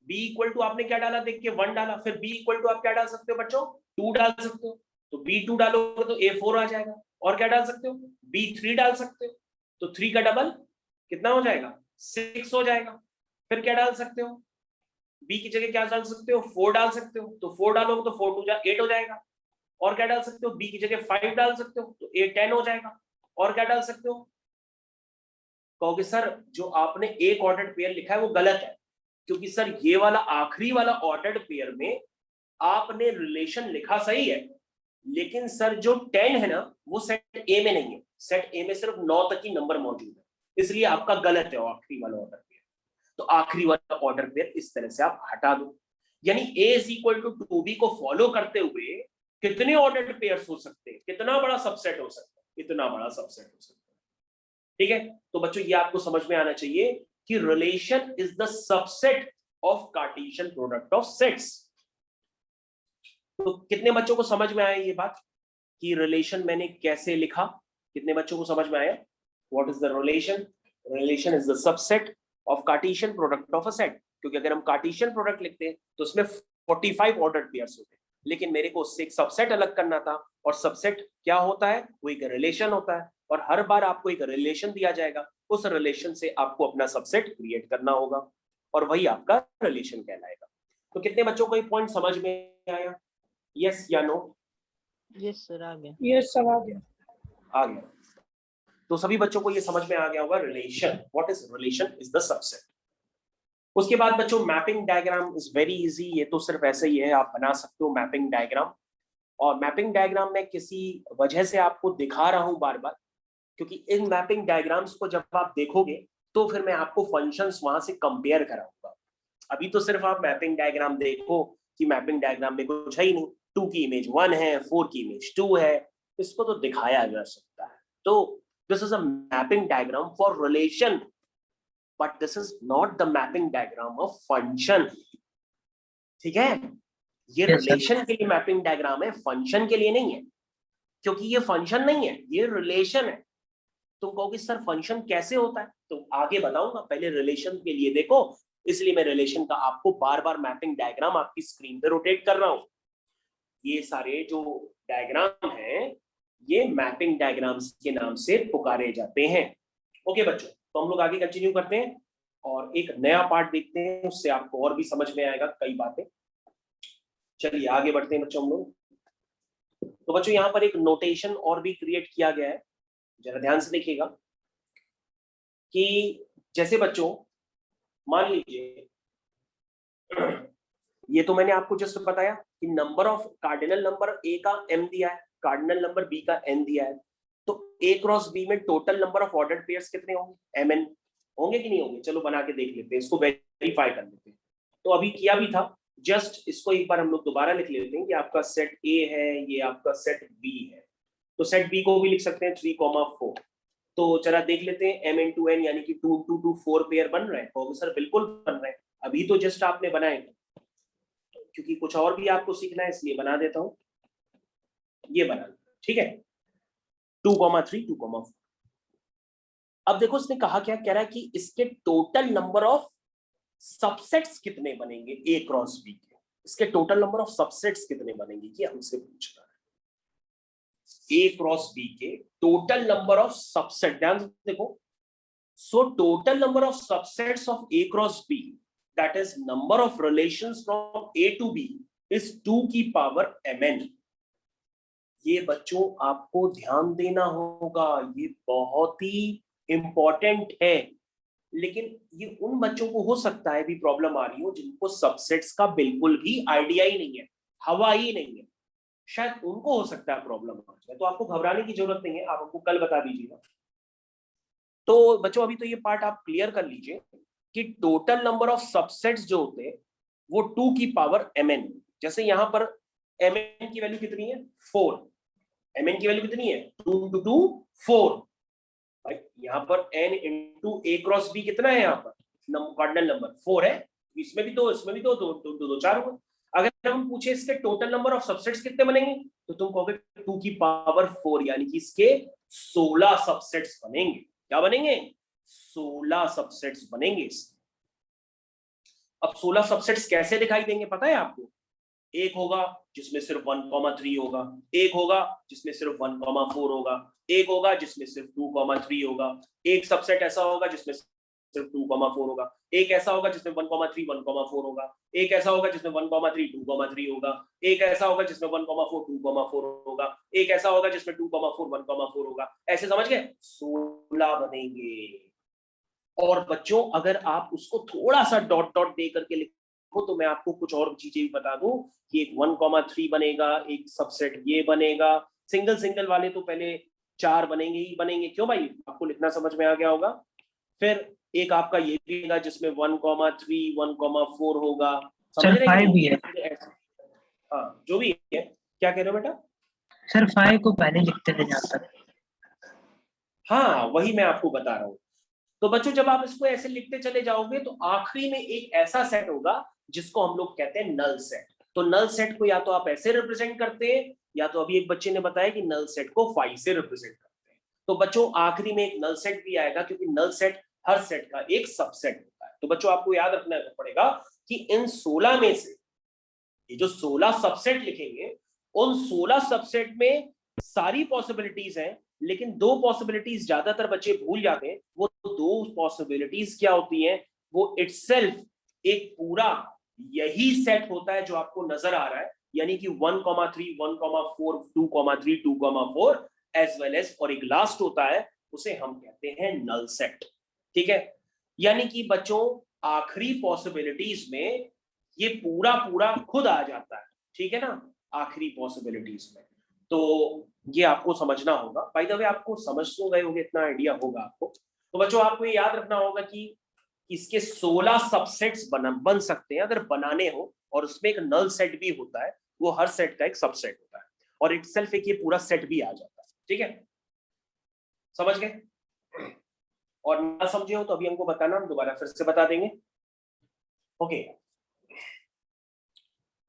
b इक्वल टू आपने क्या डाला देख के 1 डाला, फिर b इक्वल टू आप क्या डाल सकते हो बच्चों? 2 डाल सकते हो। तो b 2 डालोगे तो a 4 आ जाएगा। और क्या डाल सकते हो? b 3 डाल सकते हो, तो 3 का डबल कितना हो जाएगा? 6 हो जाएगा। फिर क्या डाल सकते हो? b की जगह क्या डाल सकते हो? 4 डाल सकते हो। तो 4 डालोगे तो 4 2 8 हो जाएगा। और क्या डाल सकते हो? b की जगह 5 डाल सकते हो, तो a 10 हो जाएगा। और क्या डाल सकते हो? कहोगे सर जो आपने एक ऑर्डर्ड पेयर लिखा है वो गलत है, क्योंकि सर ये वाला आखिरी वाला ऑर्डर्ड पेयर में आपने रिलेशन लिखा सही है, लेकिन सर जो 10 है ना वो सेट ए में नहीं है। सेट ए में सिर्फ 9 तक ही नंबर मौजूद है, इसलिए आपका गलत है आखिरी वाला ऑर्डर पेयर। तो आखिरी वाला ऑर्डर पेयर इस तरह से आप हटा दो। यानी a is equal to 2b को फॉलो करते हुए कितने ऑर्डर्ड पेयर्स हो सकते हैं? कितना बड़ा सबसेट हो सकता है? इतना बड़ा सबसेट हो सकता है। ठीक है, तो बच्चों ये आपको समझ में आना चाहिए कि relation is the subset of Cartesian product of sets. तो कितने बच्चों को समझ में आया ये बात कि रिलेशन मैंने कैसे लिखा? कितने बच्चों को समझ में आया? What is the relation? Relation is the subset of Cartesian product of a set. क्योंकि अगर हम कार्टेशियन प्रोडक्ट लिखते हैं तो उसमें 45 ऑर्डर्ड पेयर्स होते हैं, लेकिन मेरे को उससे एक सबसेट अलग करना था। और सबसेट क्या होता है? वो एक रिलेशन होता है, और हर बार आपको एक रिलेशन दिया जाएगा, उस रिलेशन से आपको अपना सबसेट क्रिएट करना होगा, और वही आपका रिलेशन कहलाएगा। तो कितने बच्चों को ये पॉइंट समझ में आया? यस या नो? यस सर, आ गया। यस सर, आ गया। आ गया। तो सभी बच्चों को ये समझ में आ गया होगा relation, what is relation is the subset. उसके बाद बच्चों mapping diagram is very easy. ये तो सिर्फ ऐसे ही है, आप बना सकते हो मैपिंग डायग्राम। और मैपिंग डायग्राम में किसी वजह से आपको दिखा रहा हूं बार बार, क्योंकि इन मैपिंग डायग्राम्स को जब आप देखोगे तो फिर मैं आपको फंक्शंस वहां से कंपेयर कराऊंगा। अभी तो सिर्फ आप मैपिंग डायग्राम देखो कि मैपिंग डायग्राम में कुछ है ही नहीं, 2 की इमेज 1 है, 4 की इमेज 2 है, इसको तो दिखाया जा सकता है। तो this is a mapping diagram for relation, but this is not the mapping diagram of function. ठीक है, ये रिलेशन के लिए मैपिंग डायग्राम है, फंक्शन के लिए नहीं है, क्योंकि ये फंक्शन नहीं है, ये रिलेशन है। तुम कहोगे सर फंक्शन कैसे होता है? तो आगे बताऊंगा, पहले रिलेशन के लिए देखो। इसलिए मैं रिलेशन का आपको बार बार मैपिंग डायग्राम आपकी स्क्रीन पे रोटेट कर रहा हूं। ये सारे जो डायग्राम हैं ये मैपिंग डायग्राम्स के नाम से पुकारे जाते हैं। ओके बच्चों, तो हम लोग आगे कंटिन्यू करते हैं और एक नया पार्ट देखते हैं, उससे आपको और भी समझ में आएगा कई बातें। चलिए आगे बढ़ते हैं बच्चों हम लोग। तो बच्चों यहाँ पर एक नोटेशन और भी क्रिएट किया गया है, जरा ध्यान से देखिएगा कि जैसे बच्चों मान लीजिए ये तो मैंने आपको जस्ट बताया कि number of cardinal number A का m दिया है, कार्डिनल नंबर बी का n दिया है, तो a क्रॉस b में total number of ordered pairs कितने होंगे? mn होंगे कि नहीं होंगे? चलो बना के देख लेते हैं, इसको वेरीफाई कर लेते हैं। तो अभी किया भी था, जस्ट इसको एक बार हम लोग दोबारा लिख लेते हैं कि आपका सेट a है, ये आपका सेट b है। तो सेट b को भी लिख सकते हैं 3,4। तो जरा देख लेते हैं m into n यानी कि 2 2 2 4 पेयर बन रहे हैं? तो सर बिल्कुल बन रहे हैं, अभी तो जस्ट आपने बनाए, क्योंकि कुछ और भी आपको सीखना है इसलिए बना देता हूं, ये बना, ठीक है, 2,3 2,4। अब देखो इसने कहा क्या, कह रहा है कि इसके टोटल नंबर ऑफ सबसेट्स कितने बनेंगे ए क्रॉस बी के, इसके टोटल नंबर ऑफ सबसेट्स कितने बनेंगे ये हमसे पूछ रहा है। ए क्रॉस बी के टोटल नंबर ऑफ सबसेट, ध्यान से देखो, so total number of subsets of A cross B, that is number of relations from A to B is 2 की पावर mn। ये बच्चों आपको ध्यान देना होगा, ये बहुत ही इंपॉर्टेंट है। लेकिन ये उन बच्चों को हो सकता है भी प्रॉब्लम आ रही हो जिनको सबसेट्स का बिल्कुल भी आइडिया ही नहीं है, हवा ही नहीं है, शायद उनको हो सकता है प्रॉब्लम आ जाए। तो आपको घबराने की जरूरत नहीं है, आप हमको कल बता दीजिएगा। तो बच्चों अभी तो ये पार्ट आप क्लियर कर लीजिए कि टोटल नंबर ऑफ सबसेट्स जो होते हैं वो 2 की पावर mn, जैसे यहां पर mn की वैल्यू कितनी है 4, mn की वैल्यू कितनी है 2 into 2 4, भाई यहाँ पर n into a cross b कितना है, यहाँ पर कार्डिनल नंबर 4 है, इसमें भी 2, इसमें भी 2, 2 2 2 4 हुए। अगर हम पूछे इसके टोटल नंबर ऑफ सबसेट्स कितने बनेंगे तो तुम कहोगे 2 की पावर 4, यानी कि इसके 16 सबसेट्स बनेंगे। क्या बनेंगे 16 सबसेट्स बनेंगे। अब 16 सबसेट्स कैसे दिखाई देंगे पता है आपको, एक होगा जिसमें सिर्फ 1,3 होगा, एक होगा जिसमें सिर्फ 1,4 होगा, एक होगा जिसमें सिर्फ 2,3 होगा, एक सबसेट ऐसा होगा जिसमें सिर्फ 2,4 होगा, एक ऐसा होगा जिसमें 1,3 1,4 होगा, एक ऐसा होगा जिसमें 1,3 2,3 होगा, एक ऐसा होगा जिसमें 1,4 2,4 होगा, एक ऐसा होगा जिसमें 2,4 1,4 होगा। ऐसे समझ गए 16 बनेंगे। और बच्चों अगर आप उसको थोड़ा सा डॉट डॉट दे करके लिखो तो मैं आपको कुछ और चीजें भी बता दूं कि एक 1,3 बनेगा, एक सबसेट ये बनेगा, सिंगल सिंगल वाले तो पहले 4 बनेंगे ही बनेंगे। क्यों भाई, आपको लिखना समझ में आ गया होगा। फिर एक आपका ये भी होगा जिसमें 1,3 1,4 होगा, समझ रहे हैं? भी है। हाँ जो भी है। क्या कह रहे हो बेटा? सर 5 को पहले लिखते थे जहाँ तक। हाँ वही मैं आपको बता रहा हूँ। तो बच्चों जब आप इसको ऐसे लिखते चले जाओगे तो आखिरी में एक ऐसा सेट होगा जिसको हम लोग कहते हैं नल सेट। तो नल सेट को या तो आप ऐसे रिप्रेजेंट करते हैं या तो अभी एक बच्चे ने बताया कि नल सेट को 5 से रिप्रेजेंट करते हैं। तो बच्चों आखिरी में एक नल सेट भी आएगा क्योंकि नल सेट हर सेट का एक सबसेट होता है। तो बच्चों आपको याद रखना पड़ेगा कि इन 16 में से ये जो 16 सबसेट लिखेंगे उन 16 सबसेट में सारी पॉसिबिलिटीज हैं, लेकिन 2 पॉसिबिलिटीज ज्यादातर बच्चे भूल जाते हैं। वो 2 पॉसिबिलिटीज क्या होती हैं? वो इटसेल्फ एक पूरा यही सेट होता है जो आपको नजर आ रहा है, यानी कि 1,3 1,4 2,3 2,4 एज वेल एज, और एक लास्ट होता है उसे हम कहते हैं नल सेट। ठीक है, यानी कि बच्चों आखिरी पॉसिबिलिटीज में ये पूरा पूरा खुद आ जाता है। ठीक है ना, आखिरी पॉसिबिलिटीज में। तो ये आपको समझना होगा। बाय द वे आपको समझ तो गए होंगे, इतना आइडिया होगा आपको। तो बच्चों आपको ये याद रखना होगा कि इसके 16 सबसेट्स बन सकते हैं अगर बनाने हो, और उसमें एक नल सेट भी होता है, वो हर सेट का एक सबसेट होता है, और इटसेल्फ एक ये पूरा सेट भी आ जाता है। ठीक है, समझ गए? और ना समझे हो तो अभी हमको बताना, हम दोबारा फिर से बता देंगे। ओके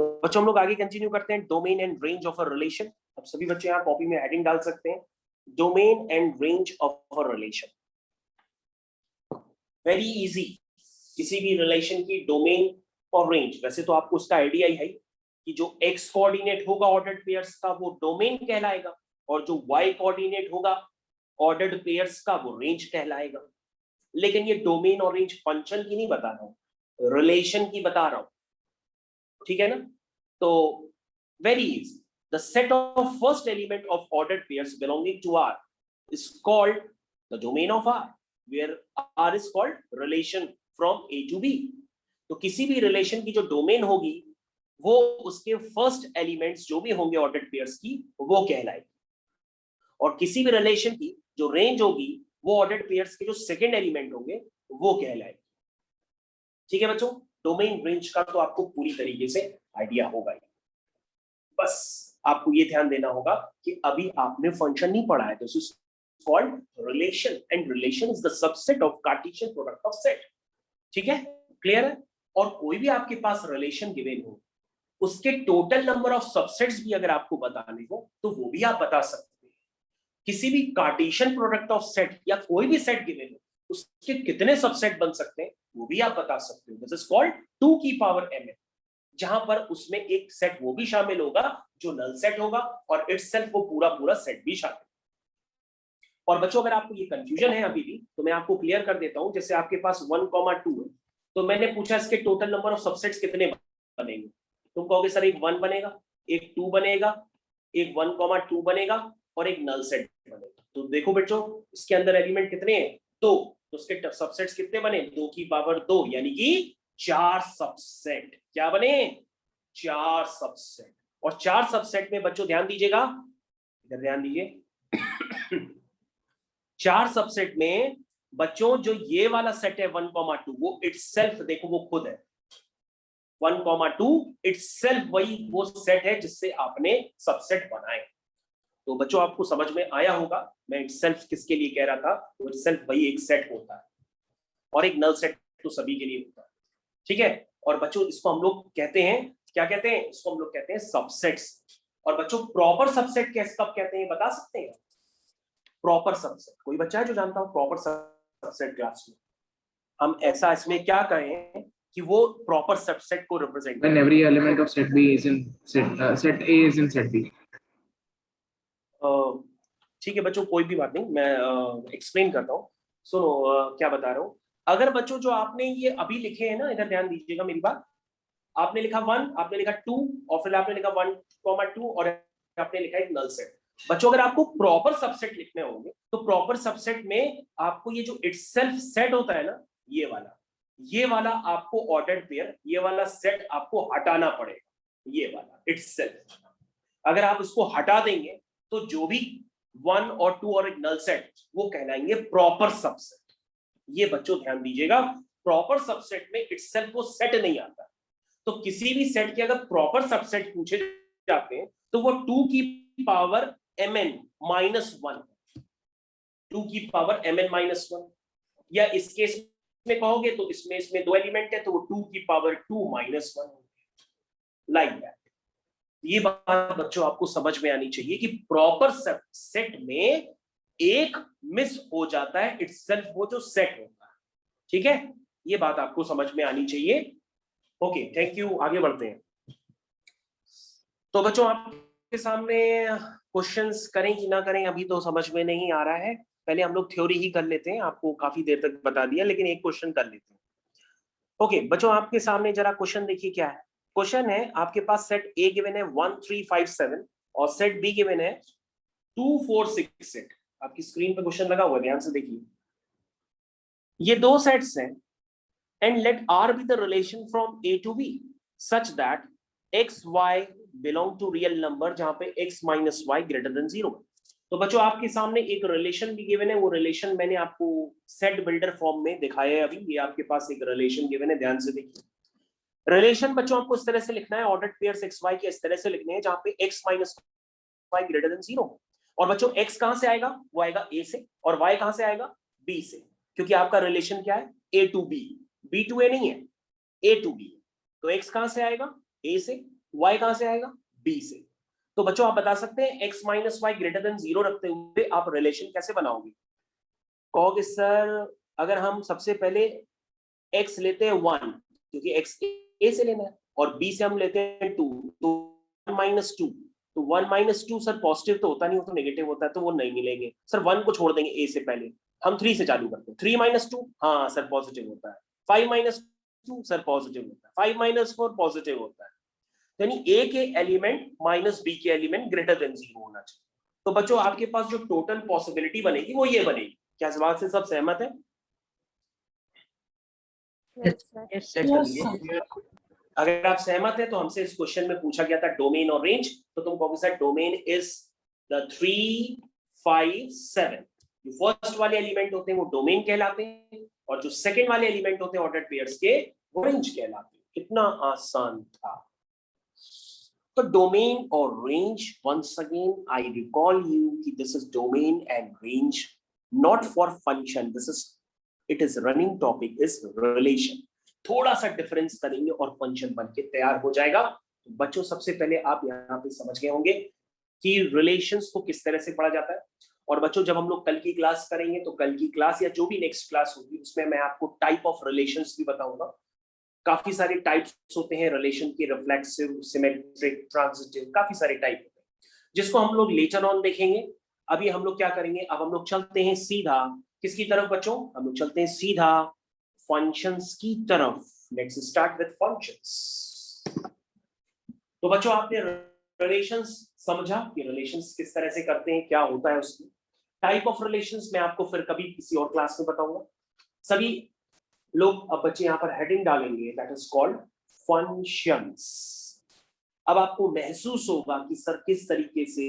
बच्चों हम लोग आगे कंटिन्यू करते हैं। Domain and range of a relation. अब सभी बच्चे यहाँ कॉपी में हेडिंग डाल सकते हैं, domain and range of a relation. Very easy, किसी भी रिलेशन की डोमेन और रेंज। वैसे तो आपको उसका आइडिया ही है कि जो x कोऑर्डिनेट होगा ऑर्डर्ड पेयर्स का वो डोमेन कहलाएगा, और जो y कोऑर्डिनेट होगा ऑर्डर्ड पेयर्स का वो रेंज कहलाएगा। लेकिन ये डोमेन और रेंज फंक्शन की नहीं बता रहा हूं, रिलेशन की बता रहा हूं। ठीक है ना? तो very easy, the set of first element of ordered pairs belonging to R is called the domain of R, where R is called relation from A to B. तो किसी भी रिलेशन की जो डोमेन होगी वो उसके फर्स्ट एलिमेंट्स जो भी होंगे ऑर्डर्ड पेयर्स की वो कहलाएगी, और किसी भी रिलेशन की जो रेंज होगी वो ऑर्डर्ड पेयर्स के जो सेकंड एलिमेंट होंगे वो कहलाएगी। ठीक है बच्चों, डोमेन रेंज का तो आपको पूरी तरीके से आइडिया होगा ही। बस आपको ये ध्यान देना होगा कि अभी आपने फंक्शन नहीं पढ़ा है। This is called relation, and relation is the subset of Cartesian product of set. ठीक है, क्लियर है? और कोई भी आपके पास रिलेशन गिवन हो, उसके टोटल नंबर ऑफ सबसेट्स भी अगर आपको बताने हो तो वो भी आप बता सकते हैं। किसी भी कार्टेशियन प्रोडक्ट ऑफ सेट या कोई भी सेट गिवन हो, उसके कितने सबसेट बन सकते हैं वो भी आप बता सकते हो। दिस इज कॉल्ड 2 की पावर mn, जहां पर उसमें एक सेट वो भी शामिल होगा जो नल सेट होगा, और इटसेल्फ वो पूरा पूरा सेट भी शामिल। और बच्चों अगर आपको ये कंफ्यूजन है अभी भी तो मैं आपको क्लियर कर देता हूं। जैसे आपके पास 1,2 है, तो मैंने पूछा इसके टोटल नंबर ऑफ सबसेट्स कितने बनेंगे। तुम कहोगे सर एक 1 बनेगा, एक 2 बनेगा, एक 1,2 बनेगा, और एक नल सेट बनेगा। तो देखो बच्चों इसके अंदर एलिमेंट कितने हैं? 2, तो उसके सबसेट्स कितने बने? 2 की पावर 2, यानी कि 4 सबसेट। क्या बने? 4 सबसेट। और 4 सबसेट में बच्चों ध्यान दीजिएगा, इधर ध्यान दीजिए 4 सबसेट में बच्चों जो ये वाला सेट है 1,2 वो इटसेल्फ देखो वो खुद है 1,2 इटसेल्फ वही वो सेट है जिससे आपने सबसेट बनाए। तो बच्चों आपको समझ में आया होगा मैं इटसेल्फ किसके लिए कह रहा था, वो इटसेल्फ वही एक सेट होता है और एक नल सेट तो सभी के लिए होता है, ठीक है। और बच्चों इसको हम लोग कहते हैं, क्या कहते हैं, इसको हम लोग कहते हैं सबसेट्स। और बच्चों प्रॉपर सबसेट कब कहते हैं बता सकते हैं? प्रॉपर सबसेट कोई बच्चा है जो जानता हो प्रॉपर सबसेट क्लास में हम ऐसा इसमें क्या कहें कि वो प्रॉपर सबसेट को represent When every element of set B is in set A is in set B. ठीक है बच्चों कोई भी बात नहीं, मैं एक्सप्लेन करता हूँ। सुनो क्या बता रहा हूँ, अगर बच्चों जो आपने ये अभी लिखे हैं ना, इधर ध्यान दीजिएगा मेरी बात, आपने लिखा 1, आपने लिखा 2 और फिर आपने लिखा 1,2 और आपने लिखा एक नल सेट। बच्चों अगर आपको प्रॉपर सबसेट लिखने होंगे तो प्रॉपर सबसेट में आपको ये जो इटसेल्फ सेट होता है ना, ये वाला आपको ऑर्डर्ड पेयर, ये वाला सेट आपको हटाना पड़ेगा, ये वाला इटसेल्फ। अगर आप इसको हटा देंगे तो जो भी 1 और 2 और एक नल सेट वो कहलाएंगे प्रॉपर सबसेट। ये बच्चों ध्यान दीजिएगा, प्रॉपर सबसेट में इटसेल्फ वो सेट नहीं आता। तो किसी भी सेट के अगर प्रॉपर सबसेट पूछे जाते हैं तो वो 2 की पावर mn -1, 2 की पावर mn -1, या इस केस में कहोगे तो इसमें 2 एलिमेंट है तो वो 2 की पावर 2 -1 लाइक दैट। ये बात बच्चों आपको समझ में आनी चाहिए कि प्रॉपर सेट में एक मिस हो जाता है इटसेल्फ वो जो सेट होता है, ठीक है। ये बात आपको समझ में आनी चाहिए। ओके थैंक यू, आगे बढ़ते हैं। तो बच्चों आपके सामने क्वेश्चंस करें कि ना करें अभी तो समझ में नहीं आ रहा है, पहले हम लोग थ्योरी ही कर लेते हैं, आपको काफी देर तक बता दिया लेकिन एक क्वेश्चन कर लेते हैं। ओके बच्चों आपके सामने जरा क्वेश्चन देखिए क्या है। क्वेश्चन है आपके पास सेट ए गिवन है 1 3 5 7 और सेट बी गिवन है 2 4 6 8। आपकी स्क्रीन पे क्वेश्चन लगा हुआ है, ध्यान से देखिए। ये दो सेट्स हैं and let R be the relation from A to B such that x y belong to real number जहां पे x minus y greater than 0। तो बच्चों आपके सामने एक रिलेशन भी गिवन है, वो रिलेशन मैंने आपको सेट बिल्डर फॉर्म में दिखाया है अभी। ये आपके पास एक रिलेशन गिवन है, ध्यान से देखिए। रिलेशन बच्चों आपको इस तरह से लिखना है, ऑर्डर्ड पेयर्स x y के इस तरह से लिखने हैं जहां पे x minus y greater than 0। और बच्चों x कहां से आएगा, वो आएगा a से, और y कहां से आएगा b से, क्योंकि आपका रिलेशन क्या है a to b, b to a नहीं है, a to b। तो x कहां से आएगा a से, y कहां से आएगा b से। तो बच्चों आप बता सकते हैं x minus y greater than 0 रखते हुए आप रिलेशन कैसे बनाओगे? कहोगे सर अगर हम सबसे पहले x लेते हैं 1 क्योंकि x a से लेना है और b से हम लेते हैं 2, तो 1 minus 2, तो 1 minus 2 सर पॉजिटिव तो होता नहीं, वो तो नेगेटिव होता है, तो वो नहीं मिलेंगे सर। 1 को छोड़ देंगे a से, पहले हम 3 से चालू करते हैं। 3 minus 2 हाँ सर पॉजिटिव होता है, 5 minus 2 सर पॉजिटिव होता है, 5 minus 4 पॉजिटिव होता है। यानी a के एलिमेंट माइनस b के एलिमेंट ग्रेटर देन 0 होना चाहिए। तो बच्चों आपके पास जो टोटल पॉसिबिलिटी बनेगी वो ये बनेगी। क्या इस बात से सब सहमत है? Yes, चेक कर लीजिए। अगर आप सहमत हैं तो हमसे इस क्वेश्चन में पूछा गया था डोमेन और रेंज, तो तुम कहोगे सर डोमेन इज द 3 5 7। जो फर्स्ट वाले एलिमेंट होते हैं वो डोमेन कहलाते हैं और जो सेकंड वाले एलिमेंट होते हैं ऑर्डर्ड पेयर्स के वो रेंज कहलाते हैं। कितना आसान था। तो डोमेन और range, once again I recall you कि this is domain and range not for function, it is running topic is relation। थोड़ा सा डिफरेंस करेंगे और फंक्शन बन के तैयार हो जाएगा। तो बच्चों सबसे पहले आप यहाँ पे समझ गए होंगे कि रिलेशंस को किस तरह से पढ़ा जाता है। और बच्चों जब हम लोग कल की क्लास करेंगे तो कल की क्लास या जो भी नेक्स्ट क्लास होगी उसमें मैं आपको टाइप ऑफ रिलेशंस भी बताऊंगा। काफी सारे टाइप्स होते हैं रिलेशन के, रिफ्लेक्सिव, सिमेट्रिक, ट्रांजिटिव, काफी सारे टाइप होते हैं जिसको हम लोग लेटर ऑन देखेंगे। अभी हम लोग क्या करेंगे, अब हम लोग चलते हैं सीधा किसकी तरफ बच्चों, हम लोग चलते हैं सीधा फंक्शंस की तरफ। Let's start with functions. तो बच्चों आपने रिलेशंस समझा कि रिलेशंस किस तरह से करते हैं, क्या होता है उसमें। टाइप ऑफ रिलेशंस मैं आपको फिर कभी किसी और क्लास में बताऊंगा। सभी लोग अब बच्चे यहाँ पर हेडिंग डालेंगे दैट इज कॉल्ड फंक्शंस। अब आपको महसूस होगा कि सर किस तरीके से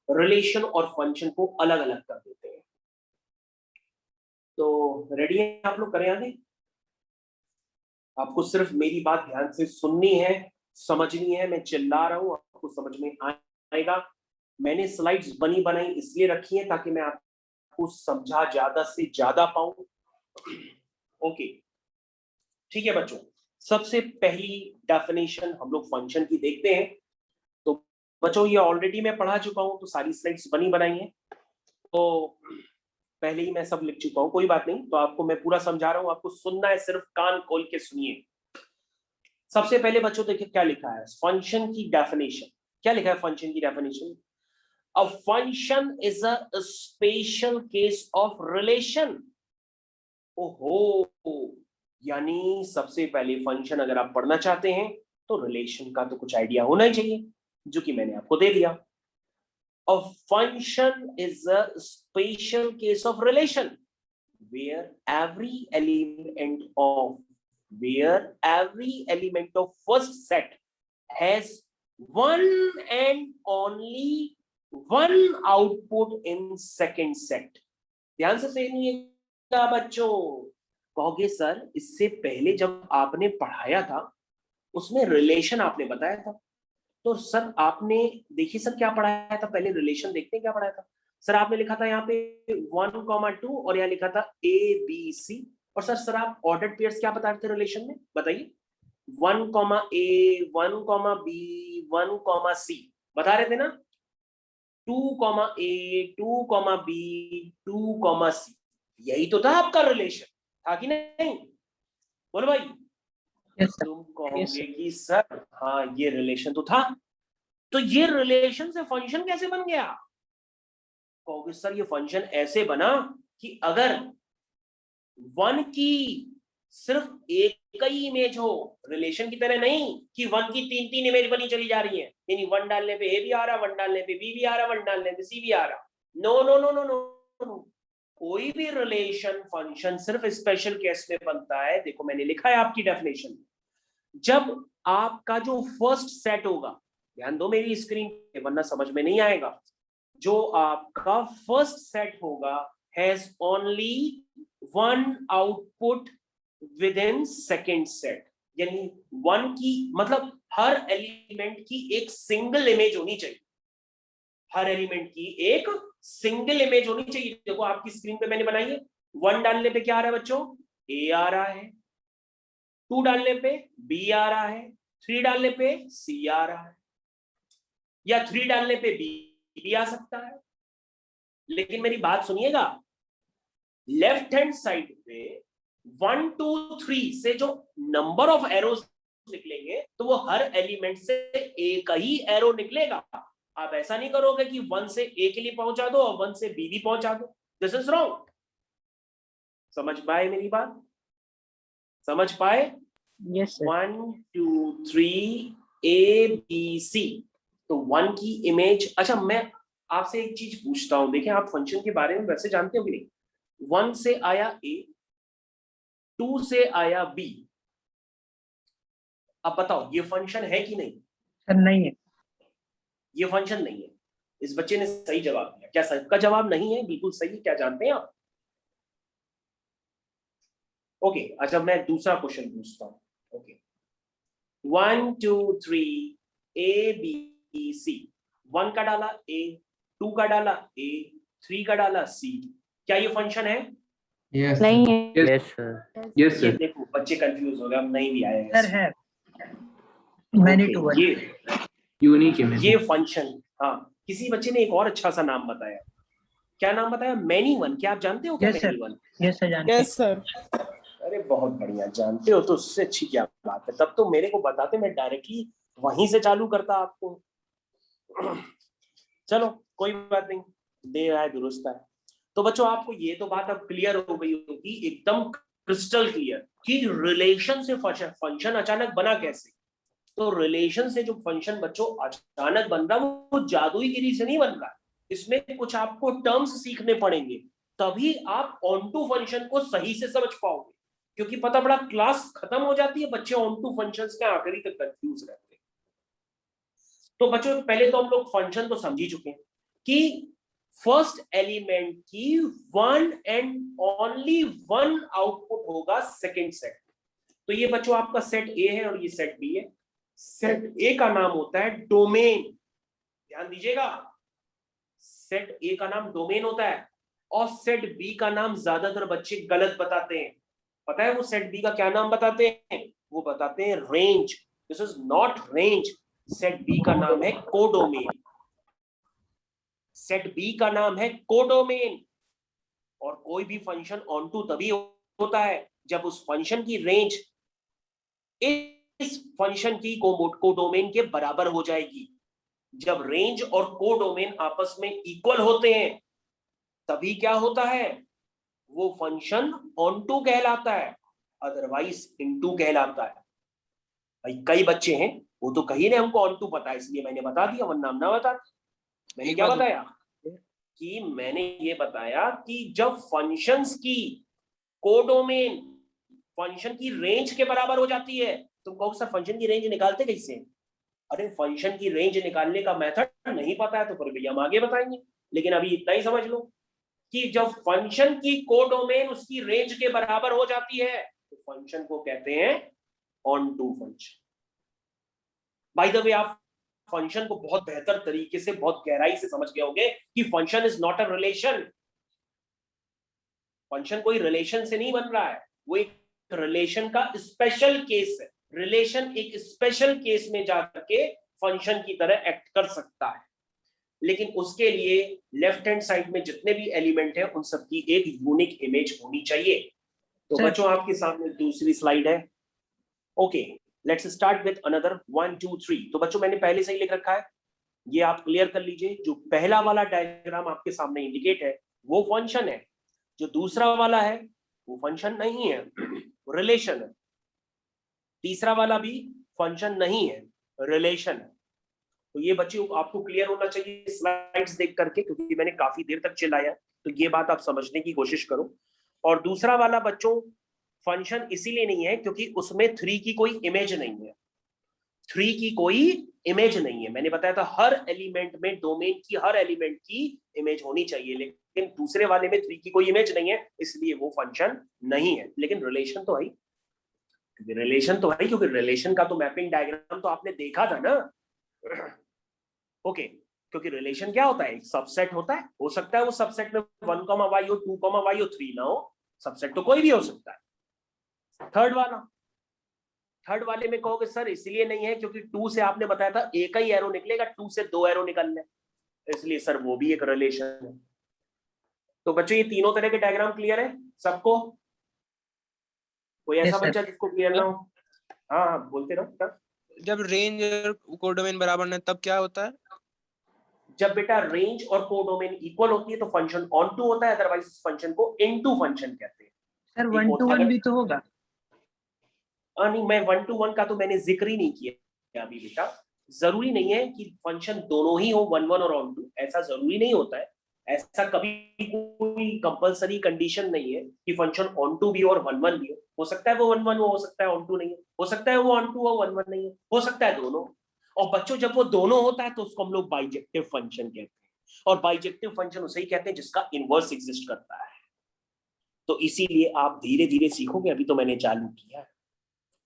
रिलेशन और फंक्शन को अलग अलग कर देते हैं। तो रेडी है आप लोग, करें आगे? आपको सिर्फ मेरी बात ध्यान से सुननी है, समझनी है। मैं चिल्ला रहा हूं, आपको समझ में आएगा। मैंने स्लाइड्स बनी बनाई इसलिए रखी है ताकि मैं आपको समझा ज्यादा से ज्यादा पाऊं। ओके, ठीक है बच्चों, सबसे पहली डेफिनेशन हम लोग फंक्शन की देखते हैं। तो बच्चों ये ऑलरेडी मैं पढ़ा चुका हूं, तो सारी स्लाइड्स बनी बनाई है, तो पहले ही मैं सब लिख चुका हूं, कोई बात नहीं। तो आपको मैं पूरा समझा रहा हूं, आपको सुनना है, सिर्फ कान खोल के सुनिए। सबसे पहले बच्चों देखिए क्या लिखा है फंक्शन की डेफिनेशन। क्या लिखा है फंक्शन की definition? A function is a special case of relation. ओहो, यानी सबसे पहले फंक्शन अगर आप पढ़ना चाहते हैं तो रिलेशन का तो कुछ आइडिया होना ही चाहिए, जो कि मैंने आपको दे दिया। A function is a special case of relation where every element of first set has one and only one output in second set. ध्यान से सुनिएगा बच्चों। कहोगे सर इससे पहले जब आपने पढ़ाया था उसमें रिलेशन आपने बताया था, तो सर आपने देखिए सर क्या पढ़ाया था, पहले रिलेशन देखते हैं क्या पढ़ाया था। सर आपने लिखा था यहाँ पे 1,2 और यहाँ लिखा था ABC, और सर आप ऑर्डर्ड पेयर्स क्या बता रहे थे रिलेशन में, बताइए। 1,A 1,B 1,C बता रहे थे ना। 2,A 2,B 2,C, यही तो था आपका रिलेशन, था कि नहीं? बोलो भाई। Yes, sir. तुम कहोगे कि सर हाँ ये रिलेशन तो था, तो ये रिलेशन से फंक्शन कैसे बन गया? कहोगे सर ये फंक्शन ऐसे बना कि अगर वन की सिर्फ एक ही इमेज हो, रिलेशन की तरह नहीं कि वन की तीन तीन इमेज बनी चली जा रही है, यानी वन डालने पे ए भी आ रहा, वन डालने पे बी भी आ रहा, वन डालने पे सी भी आ रहा। No no no no no, कोई भी रिलेशन फंक्शन सिर्फ स्पेशल केस में बनता है। देखो मैंने लिखा है आपकी डेफिनेशन, जब आपका जो फर्स्ट सेट होगा, ध्यान दो मेरी स्क्रीन पे वरना समझ में नहीं आएगा, जो आपका फर्स्ट सेट होगा has only one output with in second set, यानी वन की मतलब हर एलिमेंट की एक सिंगल इमेज होनी चाहिए, हर एलिमेंट की एक सिंगल इमेज होनी चाहिए। देखो आपकी स्क्रीन पे मैंने बनाई है, 1 डालने पे क्या आ रहा है बच्चों, ए आ रहा है, 2 डालने पे बी आ रहा है, 3 डालने पे सी आ रहा है, या 3 डालने पे बी भी आ सकता है। लेकिन मेरी बात सुनिएगा, लेफ्ट हैंड साइड पे 1 2 3 से जो नंबर ऑफ एरोज निकलेंगे तो वो हर एलिमेंट से एक ही एरो निकलेगा। आप ऐसा नहीं करोगे कि 1 से ए के लिए पहुंचा दो और 1 से बी भी पहुंचा दो, दिस इज रॉन्ग। समझ पाए मेरी बात? समझ पाए? Yes, sir. 1 2 3 ABC, तो 1 की इमेज। अच्छा मैं आपसे एक चीज पूछता हूं, देखिए आप फंक्शन के बारे में वैसे जानते हो कि नहीं? 1 से आया A, 2 से आया B, अब बताओ ये फंक्शन है कि नहीं? सर नहीं है। ये फंक्शन नहीं है। इस बच्चे ने सही जवाब दिया। क्या सबका जवाब नहीं है? बिल्कुल सही। क्या जानते हैं आप? ओके, अच्छा मैं दूसरा क्वेश्चन पूछता हूं। ओके, 1 2 3 ABC, 1 का डाला A, 2 का डाला A, 3 का डाला C, क्या ये फंक्शन है? Yes. नहीं है। Yes. Yes, sir. Yes, ये sir. देखो बच्चे कंफ्यूज हो गए, अब नहीं भी आएगा। सर है many to one. Unique image. ये फंक्शन, हाँ किसी बच्चे ने एक और अच्छा सा नाम बताया। क्या नाम बताया? Many one. क्या आप जानते हो क्या Yes, sir. Many one? Yes sir जानते हैं। Yes, sir. अरे बहुत बढ़िया, जानते हो तो उससे अच्छी क्या बात है। तब तो मेरे को बताते, मैं डायरेक्टली वहीं से चालू करता आपको। चलो कोई बात नहीं, देर आए दुरुस्त है। तो बच्चों आपको ये तो बात अब क्लियर हो गई होगी, एकदम क्रिस्टल क्लियर, कि रिलेशन से फंक्शन अचानक बना कैसे। तो रिलेशन से जो फंक्शन बच्चों अचानक बन रहा है वो जादुई गिरी से नहीं बन रहा, इसमें कुछ आपको टर्म्स सीखने पड़ेंगे, तभी आप ऑन टू फंक्शन को सही से समझ पाओगे। क्योंकि पता बड़ा क्लास खत्म हो जाती है, बच्चे ऑन टू फंक्शंस के आखिरी तक कंफ्यूज रहते हैं। तो बच्चों पहले तो हम लोग फंक्शन तो समझ ही चुके हैं कि फर्स्ट एलिमेंट की one and only one output होगा सेकंड सेट। तो ये बच्चों आपका सेट ए है और ये सेट बी है। सेट ए का नाम होता है डोमेन, ध्यान दीजिएगा, सेट ए का नाम डोमेन होता है और सेट बी का नाम ज्यादातर बच्चे गलत बताते हैं। पता है वो सेट बी का क्या नाम बताते हैं? वो बताते हैं range. This is not range, set B का नाम है कोडोमेन। सेट बी का नाम है कोडोमेन। और कोई भी फंक्शन ऑन टू तभी होता है जब उस फंक्शन की रेंज इस फंक्शन की कोडोमेन के बराबर हो जाएगी। जब रेंज और कोडोमेन आपस में इक्वल होते हैं तभी क्या होता है? वो फंक्शन ऑन टू कहलाता है, अदरवाइज इनटू कहलाता है। भाई कई बच्चे हैं वो तो कहीं ने हमको ऑन टू पता है इसलिए मैंने बता दिया, वरना हम ना बता। मैंने क्या बताया कि मैंने ये बताया कि जब फंक्शंस की कोडोमेन फंक्शन की रेंज के बराबर हो जाती है, तुम कहो सर फंक्शन की रेंज निकालते कैसे? अरे फंक्शन की रेंज निकालने का मेथड नहीं पता है तो फिर भैया हम आगे बताएंगे, लेकिन अभी इतना ही समझ लो कि जब फंक्शन की कोडोमेन उसकी रेंज के बराबर हो जाती है तो फंक्शन को कहते हैं onto function. By the way आप फंक्शन को बहुत बेहतर तरीके से बहुत गहराई से समझ गए होंगे कि function is not a relation. Function कोई रिलेशन से नहीं बन रहा है, वो एक रिलेशन का स्पेशल केस है। रिलेशन एक स्पेशल केस में जाकर के फंक्शन की तरह एक्ट कर सकता है, लेकिन उसके लिए लेफ्ट हैंड साइड में जितने भी एलिमेंट हैं उन सबकी एक यूनिक इमेज होनी चाहिए। तो सर, बच्चों आपके सामने दूसरी स्लाइड है। Okay, let's start with another 1 2 3। तो बच्चों मैंने पहले से ही लिख रखा है, ये आप क्लियर कर लीजिए। जो पहला वाला डायग्राम आपके सामने इंडिकेट है वो फंक्शन है, जो दूसरा वाला है वो फंक्शन नहीं है, रिलेशन है। तीसरा वाला भी फंक्शन नहीं है, रिलेशन है। तो ये बच्चे आपको क्लियर होना चाहिए स्लाइड्स देख करके, क्योंकि मैंने काफी देर तक चिल्लाया, तो ये बात आप समझने की कोशिश करो। और दूसरा वाला बच्चों फंक्शन इसीलिए नहीं है क्योंकि उसमें 3 की कोई इमेज नहीं है। 3 की कोई इमेज नहीं है। मैंने बताया था हर एलिमेंट में डोमेन की हर एलिमेंट की इमेज होनी चाहिए, लेकिन दूसरे वाले में 3 की कोई इमेज नहीं है, इसलिए वो फंक्शन नहीं है। लेकिन रिलेशन तो है, रिलेशन तो है, क्योंकि रिलेशन का तो मैपिंग डायग्राम तो आपने देखा था ना। ओके, क्योंकि रिलेशन क्या होता है? एक सबसेट होता है। हो सकता है वो सबसेट में 1, y हो, 2, y हो, 3 ना हो। सबसेट तो कोई भी हो सकता है। थर्ड वाले में कहोगे सर इसलिए नहीं है क्योंकि 2 से आपने बताया था एक ही एरो निकलेगा, 2 से 2 एरो निकलने, इसलिए सर वो भी एक रिलेशन है। तो बच्चों ये तीनों तरह के डायग्राम क्लियर है सबको? कोई ऐसा बच्चा जिसको क्लियर ना हो? हाँ हाँ बोलते रहो। जब रेंज और कोडोमेन बराबर नहीं तब क्या होता है? जब बेटा रेंज और कोडोमेन इक्वल होती है तो फंक्शन ऑन टू होता है, अदरवाइज फंक्शन को इनटू फंक्शन कहते हैं। सर 1 to 1 भी तो होगा। नहीं, मैं 1 to 1 का तो मैंने जिक्र ही नहीं किया अभी बेटा। जरूरी नहीं है कि फंक्शन दोनों ही हो 1 1 और ऑन टू, ऐसा जरूरी नहीं होता है। ऐसा कभी कोई कंपलसरी कंडीशन नहीं है कि फंक्शन ऑन टू भी हो और 1 1 भी हो सकता है वो 1 1 हो सकता है ऑन टू नहीं हो सकता है वो ऑन टू हो 1 1 नहीं हो सकता है दोनों। और बच्चों जब वो दोनों होता है तो उसको हम लोग बाइजेक्टिव फंक्शन कहते हैं, और बाइजेक्टिव फंक्शन उसे ही कहते हैं जिसका इनवर्स एग्जिस्ट करता है। तो इसीलिए आप धीरे धीरे सीखोगे, अभी तो मैंने चालू किया है।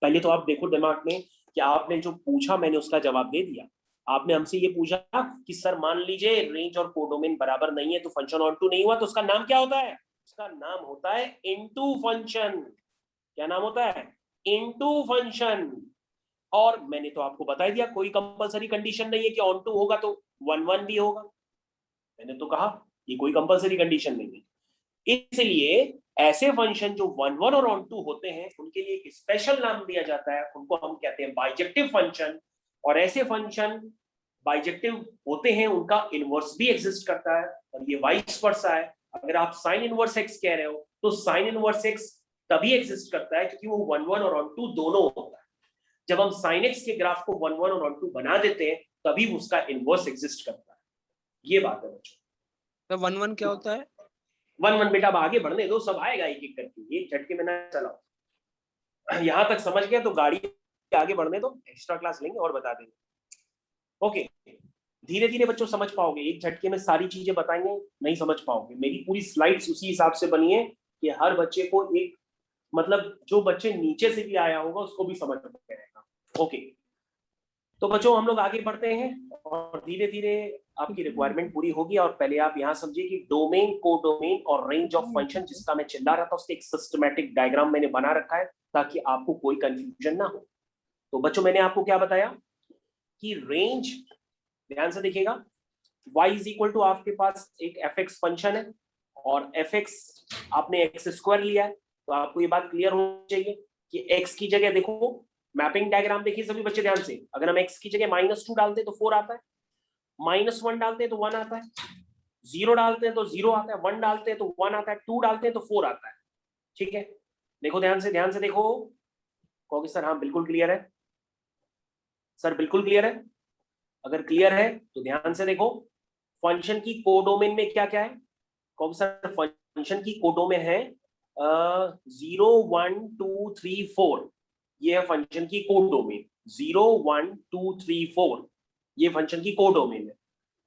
पहले तो आप देखो दिमाग में कि आपने जो पूछा मैंने उसका जवाब दे दिया। आपने हमसे ये पूछा कि सर मान लीजिए रेंज और कोडोमेन बराबर नहीं है तो फंक्शन ऑन टू नहीं हुआ, तो उसका नाम क्या होता है? उसका नाम होता है इनटू फंक्शन। क्या नाम होता है? Into function. और मैंने तो आपको बता दिया कोई कंपलसरी कंडीशन नहीं है कि ऑन टू होगा तो 1 1 भी होगा। मैंने तो कहा ये कोई कंपलसरी कंडीशन नहीं है। इसलिए ऐसे फंक्शन जो 1 1 और ऑन टू होते हैं उनके लिए एक स्पेशल नाम दिया जाता है, उनको हम कहते हैं बाइजेक्टिव फंक्शन। और ऐसे फंक्शन बाइजेक्टिव होते हैं उनका इनवर्स भी एग्जिस्ट करता है, और ये वाइस वर्सा है। अगर आप साइन इनवर्स एक्स कह रहे हो तो साइन इनवर्स एक्स तभी एग्जिस्ट करता है क्योंकि वो 1 1 और ऑन टू दोनों होता है। जब हम साइन एक्स के ग्राफ को 1 1 और ऑन टू बना देते हैं तभी उसका इनवर्स एग्जिस्ट करता है। ये बात है बच्चों। तो 1 1 क्या होता है? 1 1 बेटा अब आगे बढ़ने दो, सब आएगा एक एक करके, एक झटके में ना चलाओ। यहां तक समझ गए तो गाड़ी आगे बढ़ने दो, एक्स्ट्रा क्लास लेंगे और बता देंगे। ओके, धीरे धीरे बच्चों समझ पाओगे, एक झटके में सारी चीजें बताएंगे नहीं समझ पाओगे। मेरी पूरी स्लाइड्स उसी हिसाब से बनी है कि हर बच्चे को एक, मतलब जो बच्चे नीचे से भी आया होगा उसको भी समझ में आएगा। ओके, तो बच्चों हम लोग आगे बढ़ते हैं और धीरे धीरे आपकी रिक्वायरमेंट पूरी होगी। और पहले आप यहाँ समझिए कि डोमेन, कोडोमेन और रेंज ऑफ फंक्शन, जिसका मैं चिल्ला रहा था, उसका एक सिस्टमैटिक डायग्राम मैंने बना रखा है ताकि आपको कोई कंफ्यूजन ना हो। तो बच्चों मैंने आपको क्या बताया कि रेंज, ध्यान से देखिएगा, y इज इक्वल टू आपके पास एक fx फंक्शन है और fx आपने x स्क्वायर लिया है, तो आपको ये बात क्लियर होनी चाहिए कि x की जगह देखो, मैपिंग डायग्राम देखिए सभी बच्चे ध्यान से, अगर हम x की जगह -2 डालते हैं तो 4 आता है, -1 डालते हैं तो 1 आता है, 0 डालते हैं तो 0 आता है, 1 डालते हैं तो 1 आता है, 2 डालते हैं तो 4 आता है। ठीक है, देखो ध्यान से देखो, कहोगे सर हाँ बिल्कुल क्लियर है, सर बिल्कुल क्लियर है। अगर क्लियर है तो ध्यान से देखो, फंक्शन की कोडोमेन में क्या क्या है, कहोगे सर फंक्शन की कोडोमेन है 0 1 2 3 4, ये है फंक्शन की कोडोमेन। 0 1 2 3 4 ये फंक्शन की कोडोमेन है।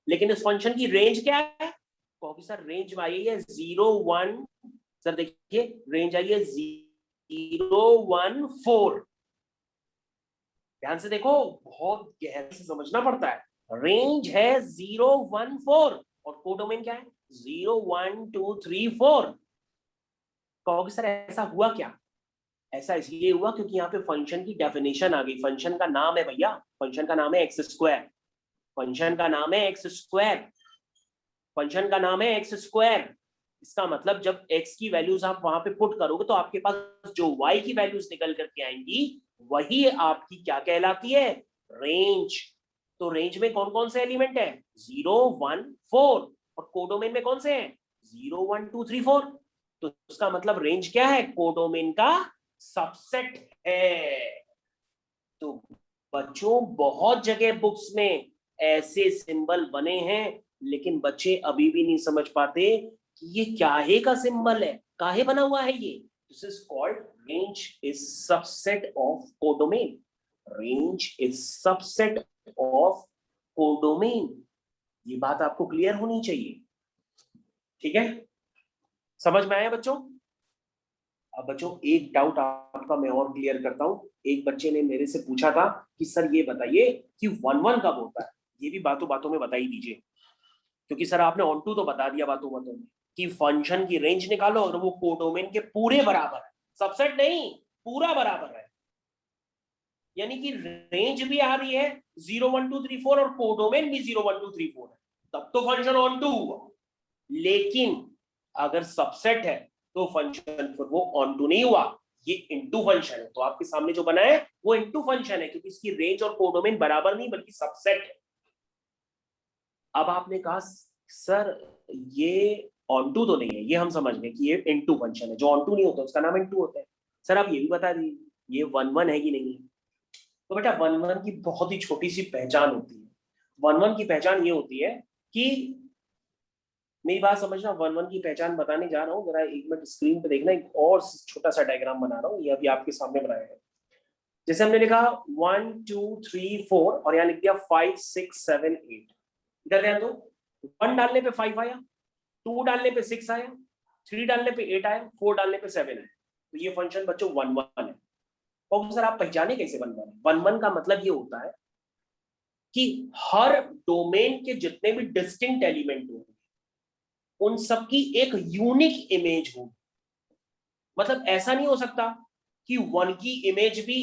लेकिन इस फंक्शन की रेंज क्या है, कहोगे सर रेंज आई है 0 1, सर देखिए रेंज आई है 0 1 4। ध्यान से देखो, बहुत गहराई से समझना पड़ता है। रेंज है 0 1 4 और कोडोमेन क्या है 0 1 2 3 4। कहोगे सर ऐसा हुआ क्या, ऐसा इसलिए हुआ क्योंकि यहाँ पे फंक्शन की डेफिनेशन आ गई। फंक्शन का नाम है भैया, फंक्शन का नाम है एक्स स्क्वायर, फंक्शन का नाम है एक्स स्क्वायर, फंक्शन का नाम है एक्स स्क्वायर। इसका मतलब जब x की वैल्यूज आप वहां पे पुट करोगे तो आपके पास जो y की वैल्यूज निकल करके आएंगी वही आपकी क्या कहलाती है, रेंज। तो रेंज में कौन कौन से एलिमेंट है 0 1 4 और कोडोमेन में कौन से हैं 0 1 2 3 4। तो उसका मतलब रेंज क्या है, कोडोमेन का सबसेट है। तो बच्चों बहुत जगह बुक्स में ऐसे सिंबल बने हैं लेकिन बच्चे अभी भी नहीं समझ पाते कि ये काहे का सिंबल है, काहे बना हुआ है ये। This is called range is subset of codomain, range is subset of codomain. ये बात आपको क्लियर होनी चाहिए, ठीक है, समझ में आया बच्चों। अब बच्चों एक डाउट आपका मैं और क्लियर करता हूं। एक बच्चे ने मेरे से पूछा था कि सर ये बताइए कि 1 1 कब होता है, ये भी बातों बातों में बता ही दीजिए, क्योंकि सर आपने ऑन टू तो बता दिया बातों बातों में कि फंक्शन की रेंज निकालो और वो कोडोमेन के पूरे बराबर है, सबसेट नहीं पूरा बराबर है। यानी कि रेंज भी आ रही है 0 1 2 3 4 और कोडोमेन भी 0 1 2 3 4 है, तब तो फंक्शन ऑन टू हुआ। लेकिन अगर सबसेट है तो फंक्शन फिर वो ऑन टू नहीं हुआ, ये इनटू फंक्शन है। तो आपके सामने जो बना है वो इनटू फंक्शन है क्योंकि इसकी रेंज और कोडोमेन बराबर नहीं बल्कि सबसेट है। अब आपने कहा सर ये ऑन टू तो नहीं है, ये हम समझ गए कि ये इनटू फंक्शन है, जो ऑन टू नहीं होता उसका नाम इनटू होता है। सर आप ये भी बता दीजिए ये 1 1 है कि नहीं है। तो बेटा 1 1 की बहुत ही छोटी सी पहचान होती है। 1 1 की पहचान ये होती है कि, मेरी बात समझना, 1 1 की पहचान बताने जा रहा हूँ, जरा एक मिनट स्क्रीन पे देखना, एक और छोटा सा डायग्राम बना रहा हूँ, ये अभी आपके सामने बनाया है। जैसे हमने लिखा 1 2 3 4 और यहाँ लिख दिया 5 6 7 8, इधर ध्यान दो, 1 डालने पे 5 आया, 2 डालने पे 6 आया, 3 डालने पे 8 आया, 4 डालने पे 7 आया। तो ये फंक्शन बच्चों 1 1 है। और सर आप पहचाने कैसे 1 1? 1 1 का मतलब ये होता है कि हर डोमेन के जितने भी डिस्टिंक्ट एलिमेंट होंगे उन सबकी एक यूनिक इमेज होगी। मतलब ऐसा नहीं हो सकता कि 1 की इमेज भी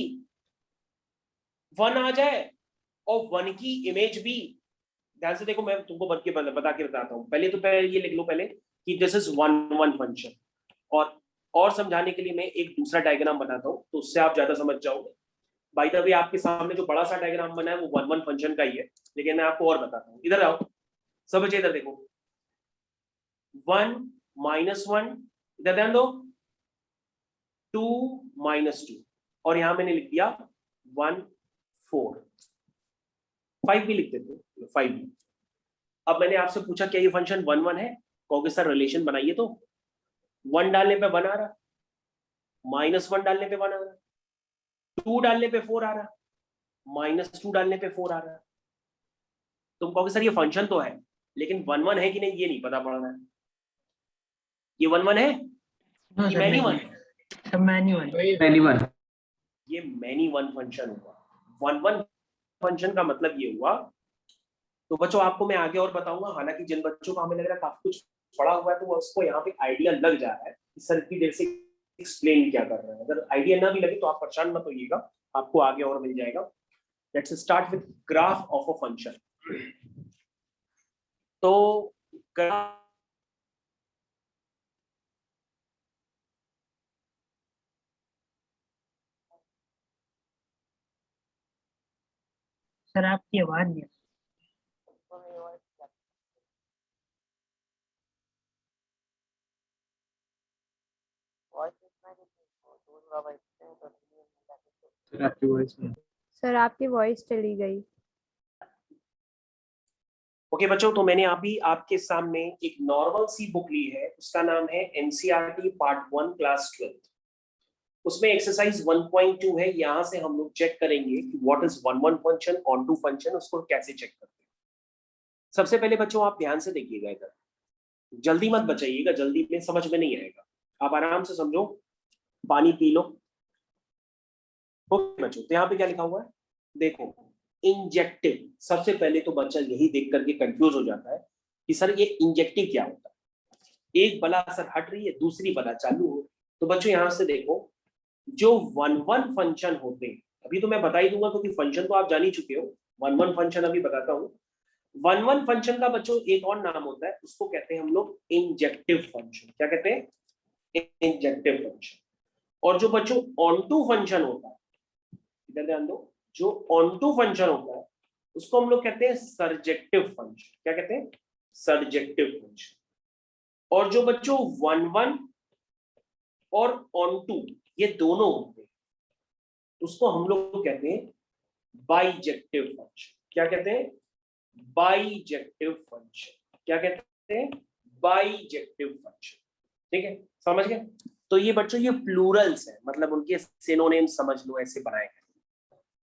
1 आ जाए और 1 की इमेज भी, ध्यान से देखो मैं तुमको बता के बताता हूं। पहले तो पहले ये लिख लो पहले कि दिस इज 1 1 फंक्शन, और समझाने के लिए मैं एक दूसरा डायग्राम बनाता हूं तो उससे आप ज्यादा समझ जाओगे। बाय द वे आपके सामने जो बड़ा सा डायग्राम बना है वो 1 1 फंक्शन का ही है, लेकिन मैं आपको और बताता हूं। इधर आओ सब बच्चे, इधर देखो, 1 -1, इधर ध्यान दो, 2 -2 और यहां मैंने लिख दिया 1 4, 5 भी लिख देते, 5 भी। अब मैंने आपसे पूछा क्या ये फंक्शन 1 1 है, कहोगे सर रिलेशन बनाइए। तो 1 डालने पे 1 आ रहा, -1 डालने पे 1 आ रहा, 2 डालने पे 4 आ रहा, -2 डालने पे 4 आ रहा, तुम कहोगे सर ये फंक्शन तो है, लेकिन 1 1 है कि नहीं ये नहीं पता पड़ रहा है। ये 1 1 है नो कि सर, मैनी वन? नहीं सब मैन्युअल। Anyone. ये मैनी वन फंक्शन हुआ। 1 1 फंक्शन का मतलब ये हुआ। तो बच्चों आपको मैं आगे और बताऊंगा, हालांकि जिन बच्चों को हमें लग रहा है काफी कुछ पढ़ा हुआ है तो उसको यहाँ पे आइडिया लग जा रहा है कि सर इतनी देर से एक्सप्लेन क्या कर रहे हैं। अगर आइडिया ना भी लगे तो आप परेशान मत होइएगा, आपको आगे और मिल जाएगा। Let's start with graph of a function. तो ग्राफ सर आपकी आवाज नहीं। Sir, आपकी voice नहीं। सर आपकी वॉइस चली गई। ओके बच्चों, तो मैंने अभी आपके सामने एक नॉर्मल सी बुक ली है, उसका नाम है एनसीईआरटी पार्ट 1 क्लास 12। उसमें एक्सरसाइज 1.2 है। यहां से हम लोग चेक करेंगे कि what is 1 1 function, onto function, उसको कैसे चेक करते हैं। सबसे पहले बच्चों आप ध्यान से देखिएगा, इधर जल्दी मत बचाइएगा, जल्दी में समझ में नहीं आएगा, आप आराम से समझो, पानी पी लो। ओके बच्चों, तो यहाँ पे क्या लिखा हुआ है देखो, इंजेक्टिव। सबसे पहले तो बच्चा यही देख करके कंफ्यूज हो जाता है कि सर ये इंजेक्टिव क्या होता है। एक बला सर हट रही है, दूसरी बला चालू हो। तो बच्चों यहां से देखो, जो 1 1 फंक्शन होते हैं, अभी तो मैं बता ही दूंगा क्योंकि फंक्शन तो आप जान ही चुके हो। 1 1 फंक्शन अभी बताता हूँ। 1 1 फंक्शन का बच्चों एक और नाम होता है, उसको कहते हैं हम लोग इंजेक्टिव फंक्शन। क्या कहते हैं? Injective function. और जो बच्चों ऑन टू फंक्शन होता है, इधर ध्यान दो, जो ऑन टू फंक्शन होता है उसको हम लोग कहते हैं सर्जेक्टिव फंक्शन। क्या कहते हैं? Surjective function. और जो बच्चों 1 1 और ऑन टू ये दोनों होते हैं, उसको हम लोग कहते हैं बाइजेक्टिव फंक्शन। क्या कहते हैं? Bijective function. क्या कहते हैं? Bijective function. ठीक है, समझ गए? तो ये बच्चों ये प्लूरल्स है, मतलब उनके सिनोनिम्स समझ लो, ऐसे बनाए गए।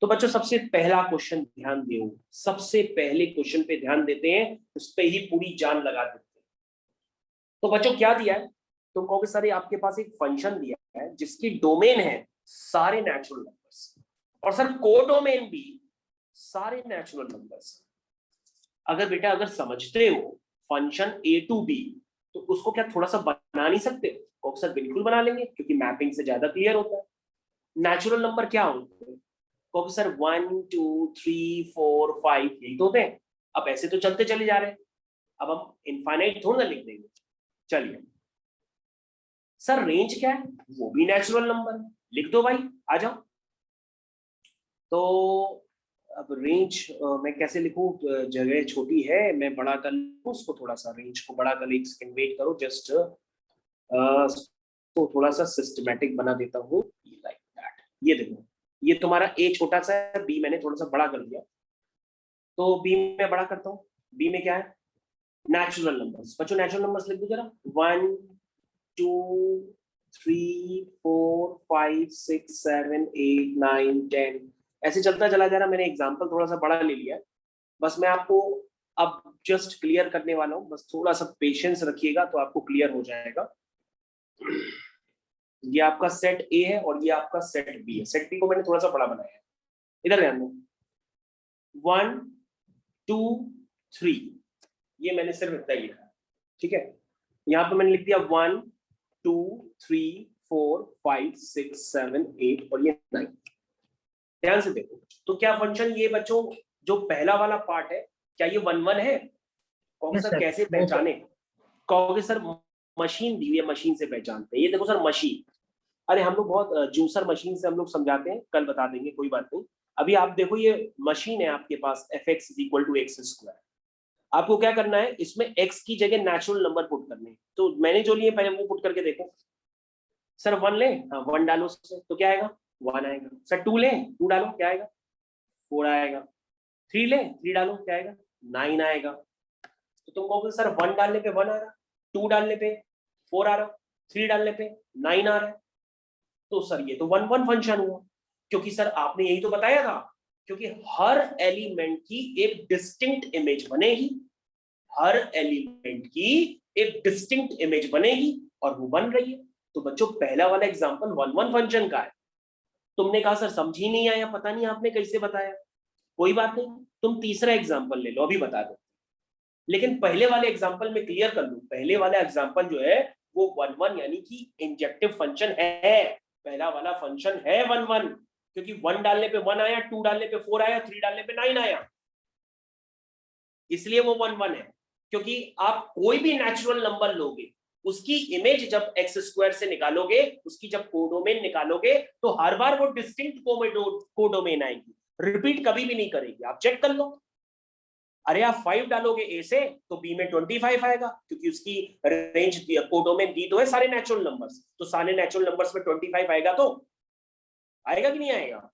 तो बच्चों सबसे पहला क्वेश्चन ध्यान दो, सबसे पहले क्वेश्चन पे ध्यान देते हैं, उस पे ही पूरी जान लगा देते हैं। तो बच्चों क्या दिया है? तुम कहोगे सर आपके पास एक फंक्शन दिया है जिसकी डोमेन है सारे नेचुरल नंबर्स, और सर कोडोमेन भी सारे नेचुरल नंबर्स। अगर बेटा अगर समझते हो फंक्शन ए टू बी, तो उसको क्या थोड़ा सा बना नहीं सकते हो? कहोगे सर बिल्कुल बना लेंगे, क्योंकि मैपिंग से ज्यादा क्लियर होता है। नेचुरल नंबर क्या होते हैं? कहोगे सर 1 2 3 4 5 यही तो होते हैं। अब ऐसे तो चलते चले जा रहे हैं, अब हम इनफाइनाइट थोड़ा ना लिख देंगे। चलिए सर रेंज क्या है? वो भी नेचुरल नंबर, लिख दो भाई, आ जाओ। तो अब रेंज मैं कैसे लिखूं? जगह छोटी है, मैं बड़ा कर लूं उसको, थोड़ा सा रेंज को बड़ा कर, एक सेकंड वेट करो, जस्ट तो थोड़ा सा सिस्टमैटिक बना देता हूँ, लाइक दैट। ये देखो, ये तुम्हारा ए छोटा सा है, बी मैंने थोड़ा सा बड़ा कर दिया। तो बी में बड़ा करता हूँ। बी में क्या है? Natural numbers. बच्चों नेचुरल नंबर्स लिख दो जरा। 1 2 3 4 5 6 7 8 9 10 ऐसे चलता चला जा रहा। मैंने एग्जांपल थोड़ा सा बड़ा ले लिया, बस मैं आपको अब जस्ट क्लियर करने वाला हूँ, बस थोड़ा सा पेशेंस रखिएगा तो आपको क्लियर हो जाएगा। ये आपका सेट ए है और ये आपका सेट बी है। सेट बी को मैंने थोड़ा सा बड़ा बनाया है, इधर ध्यान दो। 1 2 3 ये मैंने सिर्फ इतना ही लिखा, ठीक है। यहाँ पे मैंने लिख दिया 1 2 3 4 5 6 7 8 और ये 9। ध्यान से देखो, तो क्या फंक्शन ये बच्चों जो पहला वाला पार्ट है, क्या ये 1 1 है? कहोगे सर कैसे पहचाने? कहोगे सर मशीन दी हुई है, मशीन से पहचानते हैं। ये देखो सर मशीन, अरे हम लोग बहुत जूसर मशीन से हम लोग समझाते हैं, कल बता देंगे, कोई बात नहीं। अभी आप देखो ये मशीन है आपके पास, fx = x²। आपको क्या करना है, इसमें x की जगह नेचुरल नंबर पुट करने हैं। तो मैंने जो लिए पहले वो पुट करके देखो। सर 1 ले, हाँ 1 डालो उससे, तो क्या आएगा? 1 आएगा। सर 2 ले, 2 डालो, क्या आएगा? 4 आएगा। 3 ले, 3 डालो, क्या आएगा? 9 आएगा। तो तुम कहोगे सर 1 डालने पे 1 आ रहा, 2 डालने पे 4 आ रहा, 3 डालने पे 9 आ रहा है। तो सर ये तो 1 1 फंक्शन हुआ, क्योंकि सर आपने यही तो बताया था क्योंकि हर एलिमेंट की एक डिस्टिंक्ट इमेज बनेगी, हर एलिमेंट की एक डिस्टिंक्ट इमेज बनेगी और वो बन रही है। तो बच्चों पहला वाला एग्जांपल 1 1 फंक्शन का है। तुमने कहा सर समझ ही नहीं आया, पता नहीं आपने कैसे बताया। कोई बात नहीं, तुम तीसरा एग्जांपल ले लो, अभी बता दो। लेकिन पहले वाले एग्जांपल में क्लियर कर लूं, पहले वाला एग्जांपल जो है वो 1 1 यानी कि इंजेक्टिव फंक्शन है। पहला वाला फंक्शन है 1 1, क्योंकि 1 डालने पे 1 आया, 2 डालने पे 4 आया, 3 डालने पे 9 आया, इसलिए वो 1 1 है। क्योंकि आप कोई भी नेचुरल नंबर लोगे, उसकी इमेज जब एक्स स्क्वायर से निकालोगे, उसकी जब कोडोमेन निकालोगे, तो हर बार वो डिस्टिंक्ट कोडोमेन आएगी, रिपीट कभी भी नहीं करेगी। आप चेक कर लो। अरे आप 5 डालोगे ए से तो बी में 25 आएगा, क्योंकि उसकी रेंज कोडोमेन दी तो है सारे नेचुरल नंबर्स, तो सारे नेचुरल नंबर्स में 25 आएगा, तो आएगा कि नहीं आएगा।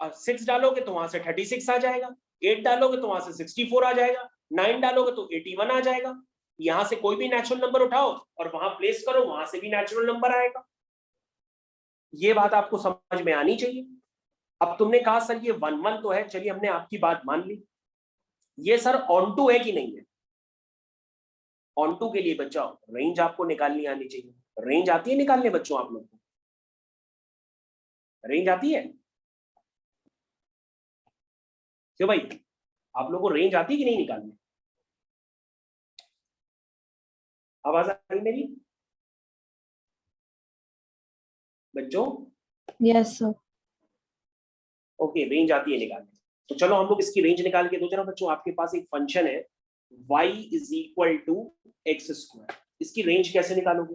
और 6 डालोगे तो वहां से 36 आ जाएगा, 8 डालोगे तो वहां से 64 आ जाएगा, 9 डालोगे तो 81 आ जाएगा। यहां से कोई भी नेचुरल नंबर उठाओ और वहां प्लेस करो, वहां से भी नेचुरल नंबर आएगा। ये बात आपको समझ में आनी चाहिए। अब तुमने कहा सर ये 1 1 तो है, चलिए हमने आपकी बात मान ली। ये सर ऑन टू है कि नहीं है? ऑन टू के लिए बच्चा रेंज आपको निकालनी आनी चाहिए। रेंज आती है निकालने बच्चों आप लोग को? रेंज आती है क्यों भाई? आप लोगों को रेंज आती है कि नहीं निकालने? आवाज आ रही मेरी बच्चों? Yes sir. ओके, रेंज आती है निकालने। तो चलो हम लोग इसकी रेंज निकाल के दो जरा बच्चों। आपके पास एक फंक्शन है y = x²। इसकी रेंज कैसे निकालोगे?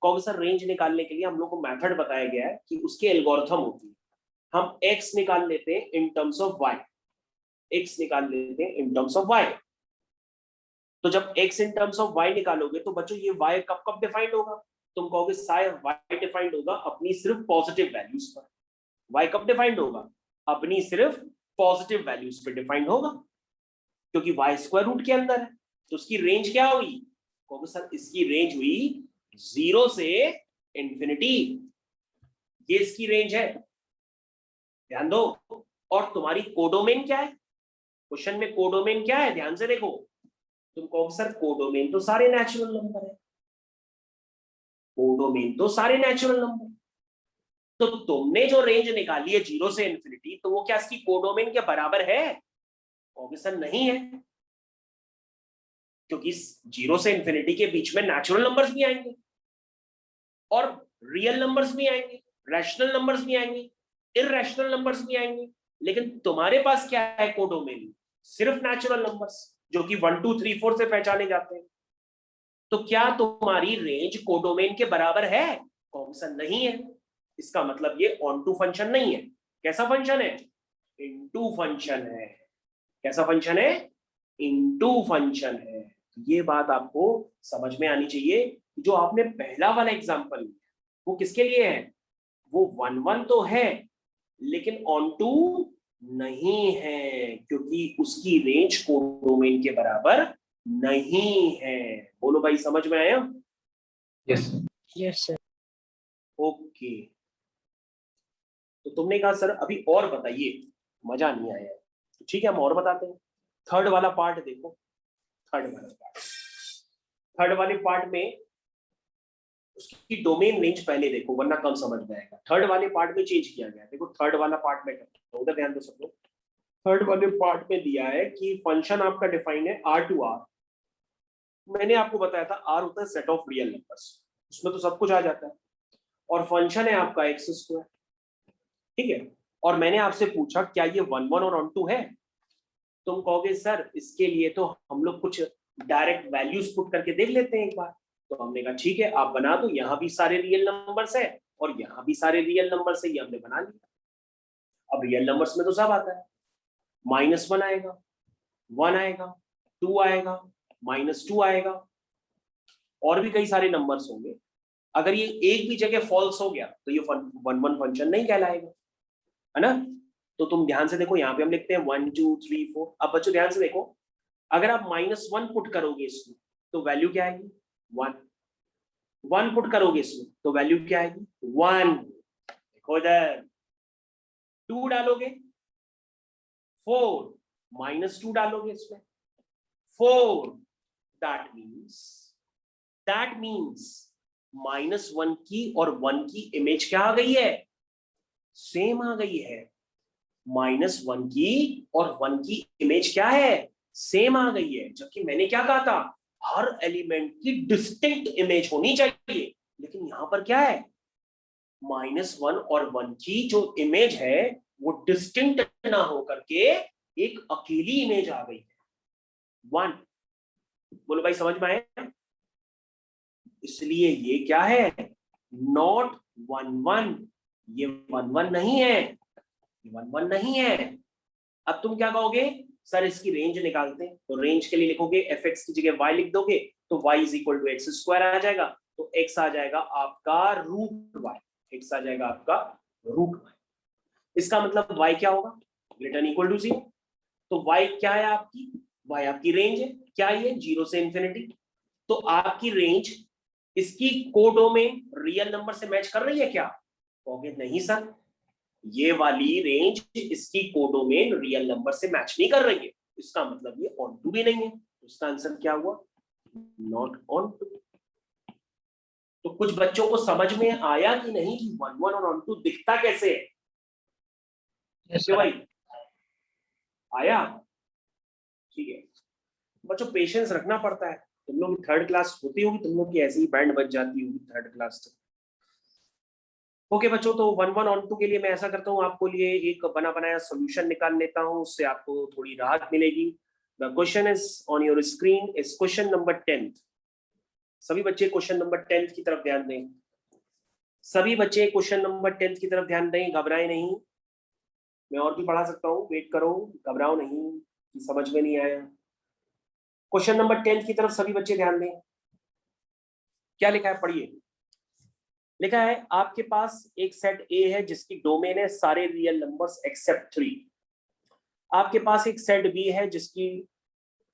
कौन सा रेंज निकालने के लिए हम लोग को मेथड बताया गया है कि उसके एल्गोरिथम होती है। हम x निकाल लेते हैं in terms of y, x निकाल लेते हैं इन टर्म्स ऑफ y। तो जब x in terms of y निकालोगे तो बच्चों ये y कब कब डिफाइंड होगा? तुम कहोगे साहब y डिफाइंड होगा अपनी सिर्फ पॉजिटिव वैल्यूज पर। y कब डिफाइंड होगा? अपनी सिर्फ पॉजिटिव वैल्यूज पे डिफाइंड होगा, क्योंकि y स्क्वायर रूट के अंदर है। तो उसकी रेंज क्या हुई? कहोगे सर इसकी रेंज हुई 0 से इंफिनिटी। ये इसकी रेंज है, ध्यान दो। और तुम्हारी कोडोमेन क्या है? क्वेश्चन में कोडोमेन क्या है? ध्यान से देखो। तुम कहोगे सर कोडोमेन तो सारे नेचुरल नंबर है, कोडोमेन तो सारे नेचुरल नंबर। तो तुमने जो रेंज निकाली है 0 से इंफिनिटी, तो वो क्या इसकी कोडोमेन के बराबर है? कहोगे सर नहीं है, क्योंकि 0 से इंफिनिटी के बीच में नेचुरल नंबर्स भी आएंगे और रियल नंबर्स भी आएंगे, रैशनल नंबर्स भी आएंगे, इररैशनल नंबर्स भी आएंगे। लेकिन तुम्हारे पास क्या है कोडोमेन? सिर्फ नेचुरल नंबर्स, जो कि 1 2 3 4 से पहचाने जाते हैं। तो क्या तुम्हारी रेंज कोडोमेन के बराबर है? कौन सा नहीं है। इसका मतलब ये ऑन टू फंक्शन नहीं है। कैसा फंक्शन है? इनटू फंक्शन है। कैसा फंक्शन है? इनटू फंक्शन है। ये बात आपको समझ में आनी चाहिए। जो आपने पहला वाला एग्जांपल लिया वो किसके लिए है? वो 1 1 तो है लेकिन ऑन टू नहीं है, क्योंकि उसकी रेंज कोडोमेन के बराबर नहीं है। बोलो भाई समझ में आया? Yes. Yes sir. ओके। तो तुमने कहा सर अभी और बताइए, मजा नहीं आया। तो ठीक है हम और बताते हैं। थर्ड वाला पार्ट देखो। थर्ड वाले पार्ट में उसकी डोमेन रेंज पहले देखो, वरना कम समझ में आएगा। थर्ड वाले पार्ट में चेंज किया गया। देखो थर्ड वाला पार्ट में उधर ध्यान दो सब लोग। थर्ड वाले पार्ट में दिया है कि फंक्शन आपका डिफाइन है R to R। मैंने आपको बताया था R होता है सेट ऑफ रियल नंबर्स, उसमें तो सब कुछ आ जाता है। और फंक्शन है आपका x², ठीक है। और मैंने आपसे पूछा क्या ये 1 1 और ऑन टू है? तुम कहोगे सर इसके लिए तो हम लोग कुछ डायरेक्ट वैल्यूज पुट करके देख लेते हैं एक बार। तो हमने कहा ठीक है आप बना दो, यहाँ भी सारे रियल नंबर्स है और यहाँ भी सारे रियल नंबर्स है, ये हमने बना लिया। अब रियल नंबर्स में तो सब आता है, -1 आएगा, 1 आएगा, 2 आएगा, -2 आएगा, और भी कई सारे नंबर्स होंगे। अगर ये एक भी जगह फॉल्स हो गया तो ये 1 1 फंक्शन नहीं कहलाएगा, है ना। तो तुम ध्यान से देखो, यहाँ पे हम लिखते हैं 1 2 3 4। अब बच्चों ध्यान से देखो, अगर आप -1 पुट करोगे इसमें तो वैल्यू क्या आएगी? 1। 1 पुट करोगे इसमें तो वैल्यू क्या आएगी? 1। देखो इधर 2 डालोगे 4 -2 डालोगे इसमें 4, दैट मीन्स -1 की और 1 की इमेज क्या आ गई है, सेम आ गई है। -1 की और 1 की इमेज क्या है, सेम आ गई है। जबकि मैंने क्या कहा था, हर एलिमेंट की डिस्टिंक्ट इमेज होनी चाहिए, लेकिन यहां पर क्या है, -1 और 1 की जो इमेज है वो डिस्टिंक्ट ना हो करके एक अकेली इमेज आ गई है 1। बोलो भाई समझ में आया? इसलिए ये क्या है, नॉट 1 1, ये 1 1 नहीं है, ये 1 1 नहीं है। अब तुम क्या कहोगे, सर इसकी रेंज निकालते हैं। तो रेंज के लिए लिखोगे fx की जगह y लिख दोगे तो y = x² आ जाएगा, तो x आ जाएगा आपका √y, x आ जाएगा आपका √y। इसका मतलब y क्या होगा, > 0। तो y क्या है आपकी, y आपकी रेंज है, क्या ये 0 से इंफिनिटी। तो आपकी रेंज इसकी कोडोमेन रियल नंबर से मैच कर रही है क्या, कहोगे नहीं सर, ये वाली रेंज इसकी कोडोमेन रियल नंबर से मैच नहीं कर रही है, इसका मतलब ये ऑन टू भी नहीं है। इसका आंसर क्या हुआ, नॉट ऑन टू। तो कुछ बच्चों को समझ में आया कि नहीं कि 1 1 और ऑन टू दिखता कैसे है? क्यों भाई आया? ठीक है बच्चों, पेशेंस रखना पड़ता है। तुम लोग थर्ड क्लास होती होगी, तुम लोग की ऐसी ही बैंड बज जाती होगी थर्ड क्लास तक। ओके बच्चों, तो 1 1 ऑन टू के लिए मैं ऐसा करता हूँ, आपको लिए एक बना बनाया सॉल्यूशन निकाल लेता हूँ, उससे आपको थोड़ी राहत मिलेगी। The question is on your screen, is question number 10। सभी बच्चे क्वेश्चन नंबर 10 की तरफ ध्यान दें। सभी बच्चे क्वेश्चन नंबर 10 की तरफ ध्यान दें, घबराएं नहीं। मैं और भी पढ़ा सकता हूँ, वेट करो, घबराओ नहीं कि समझ में नहीं आया। क्वेश्चन नंबर 10 की तरफ सभी बच्चे ध्यान दें। क्या लिखा है पढ़िए। लिखा है आपके पास एक सेट ए है जिसकी डोमेन है सारे रियल नंबर्स एक्सेप्ट 3। आपके पास एक सेट बी है जिसकी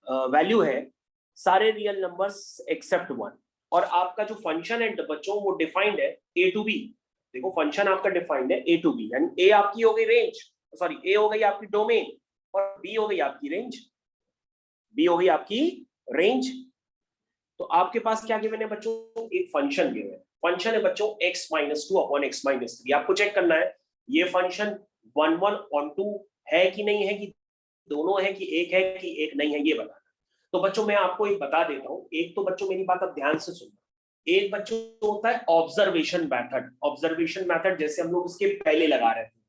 वैल्यू है सारे रियल नंबर्स एक्सेप्ट 1। और आपका जो फंक्शन है बच्चों वो डिफाइंड है ए टू बी। देखो फंक्शन आपका डिफाइंड है ए टू बी, यानी ए आपकी हो गई रेंज, सॉरी ए हो गई आपकी डोमेन और बी हो गई आपकी रेंज, बी हो गई आपकी रेंज। तो आपके पास क्या गिवन है बच्चों, एक फंक्शन गिवन है। फंक्शन है बच्चों x - 2 / x - 3। आपको चेक करना है ये फंक्शन 1 1 ऑन 2 है कि नहीं है, कि दोनों है, कि एक है कि एक नहीं है, ये बताना। तो बच्चों मैं आपको एक बता देता हूं। एक तो बच्चों मेरी बात अब ध्यान से सुनना, एक बच्चों होता है ऑब्जर्वेशन मेथड। ऑब्जर्वेशन मेथड जैसे हम लोग इसके पहले लगा रहे थे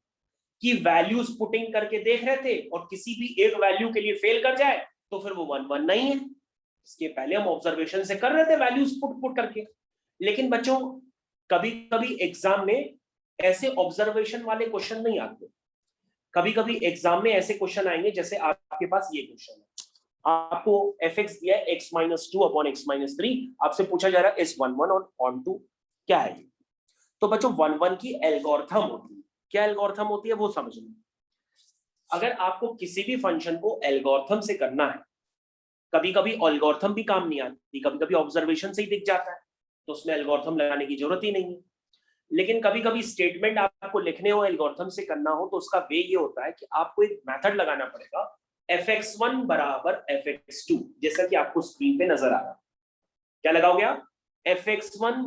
कि वैल्यूज पुटिंग करके देख रहे थे और किसी भी एक वैल्यू के लिए फेल कर जाए तो फिर वो 1 1 नहीं है। इसके पहले हम ऑब्जर्वेशन से कर रहे थे वैल्यूज पुट करके। लेकिन बच्चों कभी कभी एग्जाम में ऐसे ऑब्जर्वेशन वाले क्वेश्चन नहीं आते। कभी कभी एग्जाम में ऐसे क्वेश्चन आएंगे, जैसे आपके पास ये क्वेश्चन है, आपको fx दिया है x - 2 / x - 3। आपसे पूछा जा रहा है is 1 1 और on 2 क्या है। तो बच्चों 1 1 की एल्गोरिथम होती है। क्या एल्गोरिथम होती है वो समझना। अगर आपको किसी भी फंक्शन को एल्गोरिथम से करना है, कभी कभी एल्गोरिथम भी काम नहीं आती, कभी कभी ऑब्जर्वेशन से ही दिख जाता है, तो उसमें एल्गोरिथम लगाने की जरूरत ही नहीं है। लेकिन कभी कभी स्टेटमेंट आपको लिखने हो, एल्गोरिथम से करना हो, तो उसका वे ये होता है कि आपको एक मेथड लगाना पड़ेगा fx1 = fx2, जैसा कि आपको स्क्रीन पे नजर आ रहा है। क्या लगाओगे आप, fx1 =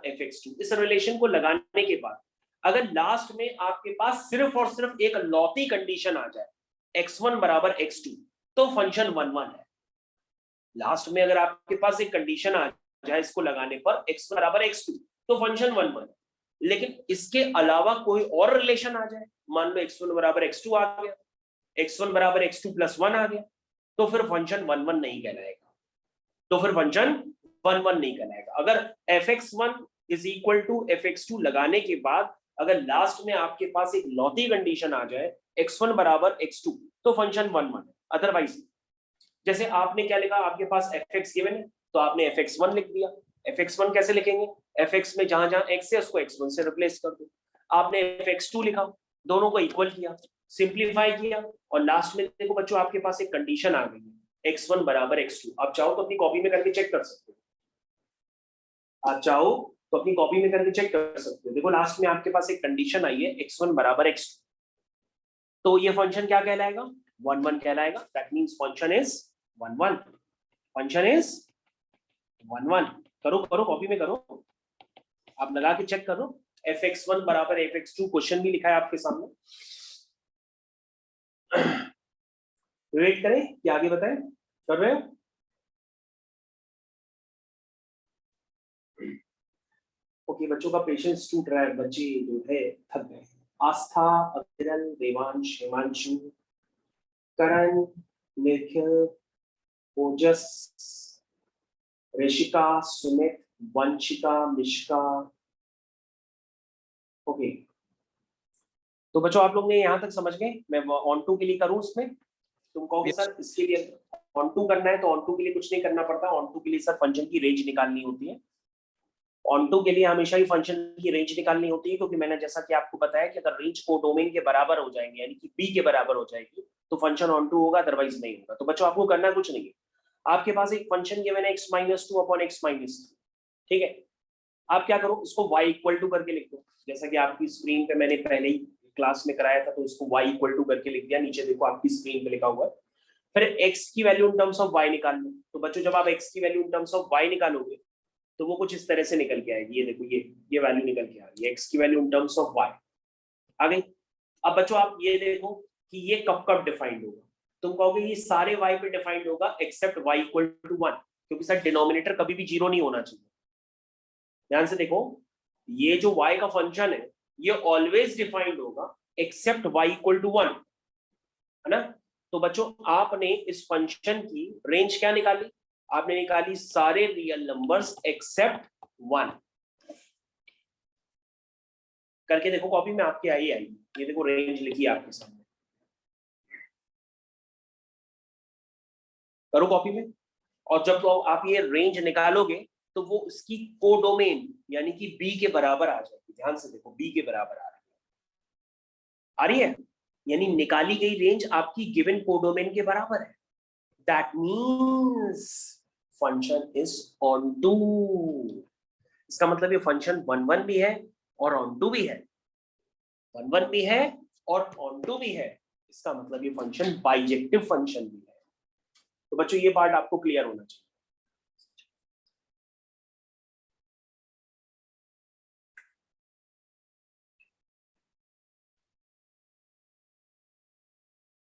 fx2। इस रिलेशन को लगाने के बाद अगर लास्ट में आपके पास सिर्फ और सिर्फ एक लौती कंडीशन आ जाए x1 = x2, तो फंक्शन 1 1 है। लास्ट में अगर आपके पास एक कंडीशन आ जाए इसको लगाने पर x1 = x2, तो फंक्शन 1 1 है। लेकिन इसके अलावा कोई और रिलेशन आ जाए, मान लो x1 = x2 आ गया, x1 = x2 + 1 आ गया, तो फिर फंक्शन 1 1 नहीं कहलाएगा। तो फिर फंक्शन 1 1 नहीं कहलाएगा। अगर fx1 = fx2 लगाने के बाद अगर लास्ट में आपके पास एक लौती कंडीशन आ जाए x1 = x2, तो फंक्शन 1 1 है। अदरवाइज जैसे आपने क्या लिखा, आपके पास fx गिवन है तो आपने fx1 लिख दिया। fx1 कैसे लिखेंगे, fx में जहां जहां x है उसको x1 से रिप्लेस कर दो। आपने fx2 लिखा, दोनों को इक्वल किया, सिंप्लीफाई किया, और लास्ट में देखो बच्चों आपके पास एक कंडीशन आ गई है x1 = x2। आप चाहो तो अपनी कॉपी में करके चेक कर सकते हो, आप चाहो तो अपनी कॉपी में करके चेक कर सकते हो। देखो लास्ट में आपके पास एक कंडीशन आई है x1 = x2, तो ये फंक्शन क्या कहलाएगा, 1 कहलाएगा। That means function is 1 function is 1 करो करो कॉपी में करो, आप लगा के चेक करो। fx1 बराबर fx2 क्वेश्चन भी लिखा है आपके सामने। वेट करें कि आगे बताएं, कर रहे हो? ओके बच्चों का पेशेंस टूट रहा है, बच्चे जो है थक गए। आस्था, अभिरल, देवांश, हिमांशु, करण, निखिल, ओजस, ऋषिका, सुमित, वंशिका, मिश्का। ओके तो बच्चों आप लोग ने यहाँ तक समझ गए। मैं ऑन टू के लिए करूँ उसमें, तुम कहोगे सर इसके लिए ऑन टू करना है, तो ऑन टू के लिए कुछ नहीं करना पड़ता। ऑन टू के लिए सर फंक्शन की रेंज निकालनी होती है। ऑन टू के लिए हमेशा ही फंक्शन की रेंज निकालनी होती है, क्योंकि मैंने जैसा कि आपको बताया कि अगर रेंज कोडोमेन के बराबर हो जाएंगे यानी कि बी के बराबर हो जाएगी तो फंक्शन ऑन टू होगा, अदरवाइज नहीं होगा। तो बच्चों आपको करना कुछ नहीं है, आपके पास एक फंक्शन गिवन है x-2/x-3, ठीक है। आप क्या करो, इसको y इक्वल टू करके लिख दो, जैसा कि आपकी स्क्रीन पे मैंने पहले ही क्लास में कराया था, तो इसको y इक्वल टू करके लिख दिया। नीचे देखो आपकी स्क्रीन पे लिखा हुआ है। फिर x की value in terms of y निकाल लो। तो बच्चों जब आप x की value in terms of y निकालोगे तो वो कुछ इस तरह से निकल के आएगी। ये देखो ये वैल्यू निकल के आ रही है, x की value in terms of y आ गई। अब बच्चों आप ये देखो कि ये कब कब डिफाइंड होगा। तुम कहोगे ये सारे y पे डिफाइंड होगा एक्सेप्ट y इक्वल टू 1, क्योंकि सर डिनोमिनेटर कभी भी 0 नहीं होना चाहिए। ध्यान से देखो, ये जो y का फंक्शन है ये ऑलवेज डिफाइंड होगा एक्सेप्ट y इक्वल टू 1, है ना। तो बच्चों आपने इस फंक्शन की रेंज क्या निकाली, आपने निकाली सारे रियल नंबर्स एक्सेप्ट 1। करके देखो कॉपी में आपके आई आएगी। ये देखो रेंज लिखी है आपके सामने, करो कॉपी में। और जब तो आप ये रेंज निकालोगे तो वो इसकी कोडोमेन यानी कि बी के बराबर आ जाएगी। ध्यान से देखो बी के बराबर आ रही है, यानी निकाली गई रेंज आपकी गिवन कोडोमेन के बराबर है। That means function is onto. इसका मतलब ये फंक्शन 1 भी है और ऑन टू भी है, 1 भी है और ऑन टू भी है। इसका मतलब ये फंक्शन बाइजेक्टिव फंक्शन भी है। तो बच्चों ये पार्ट आपको क्लियर होना चाहिए।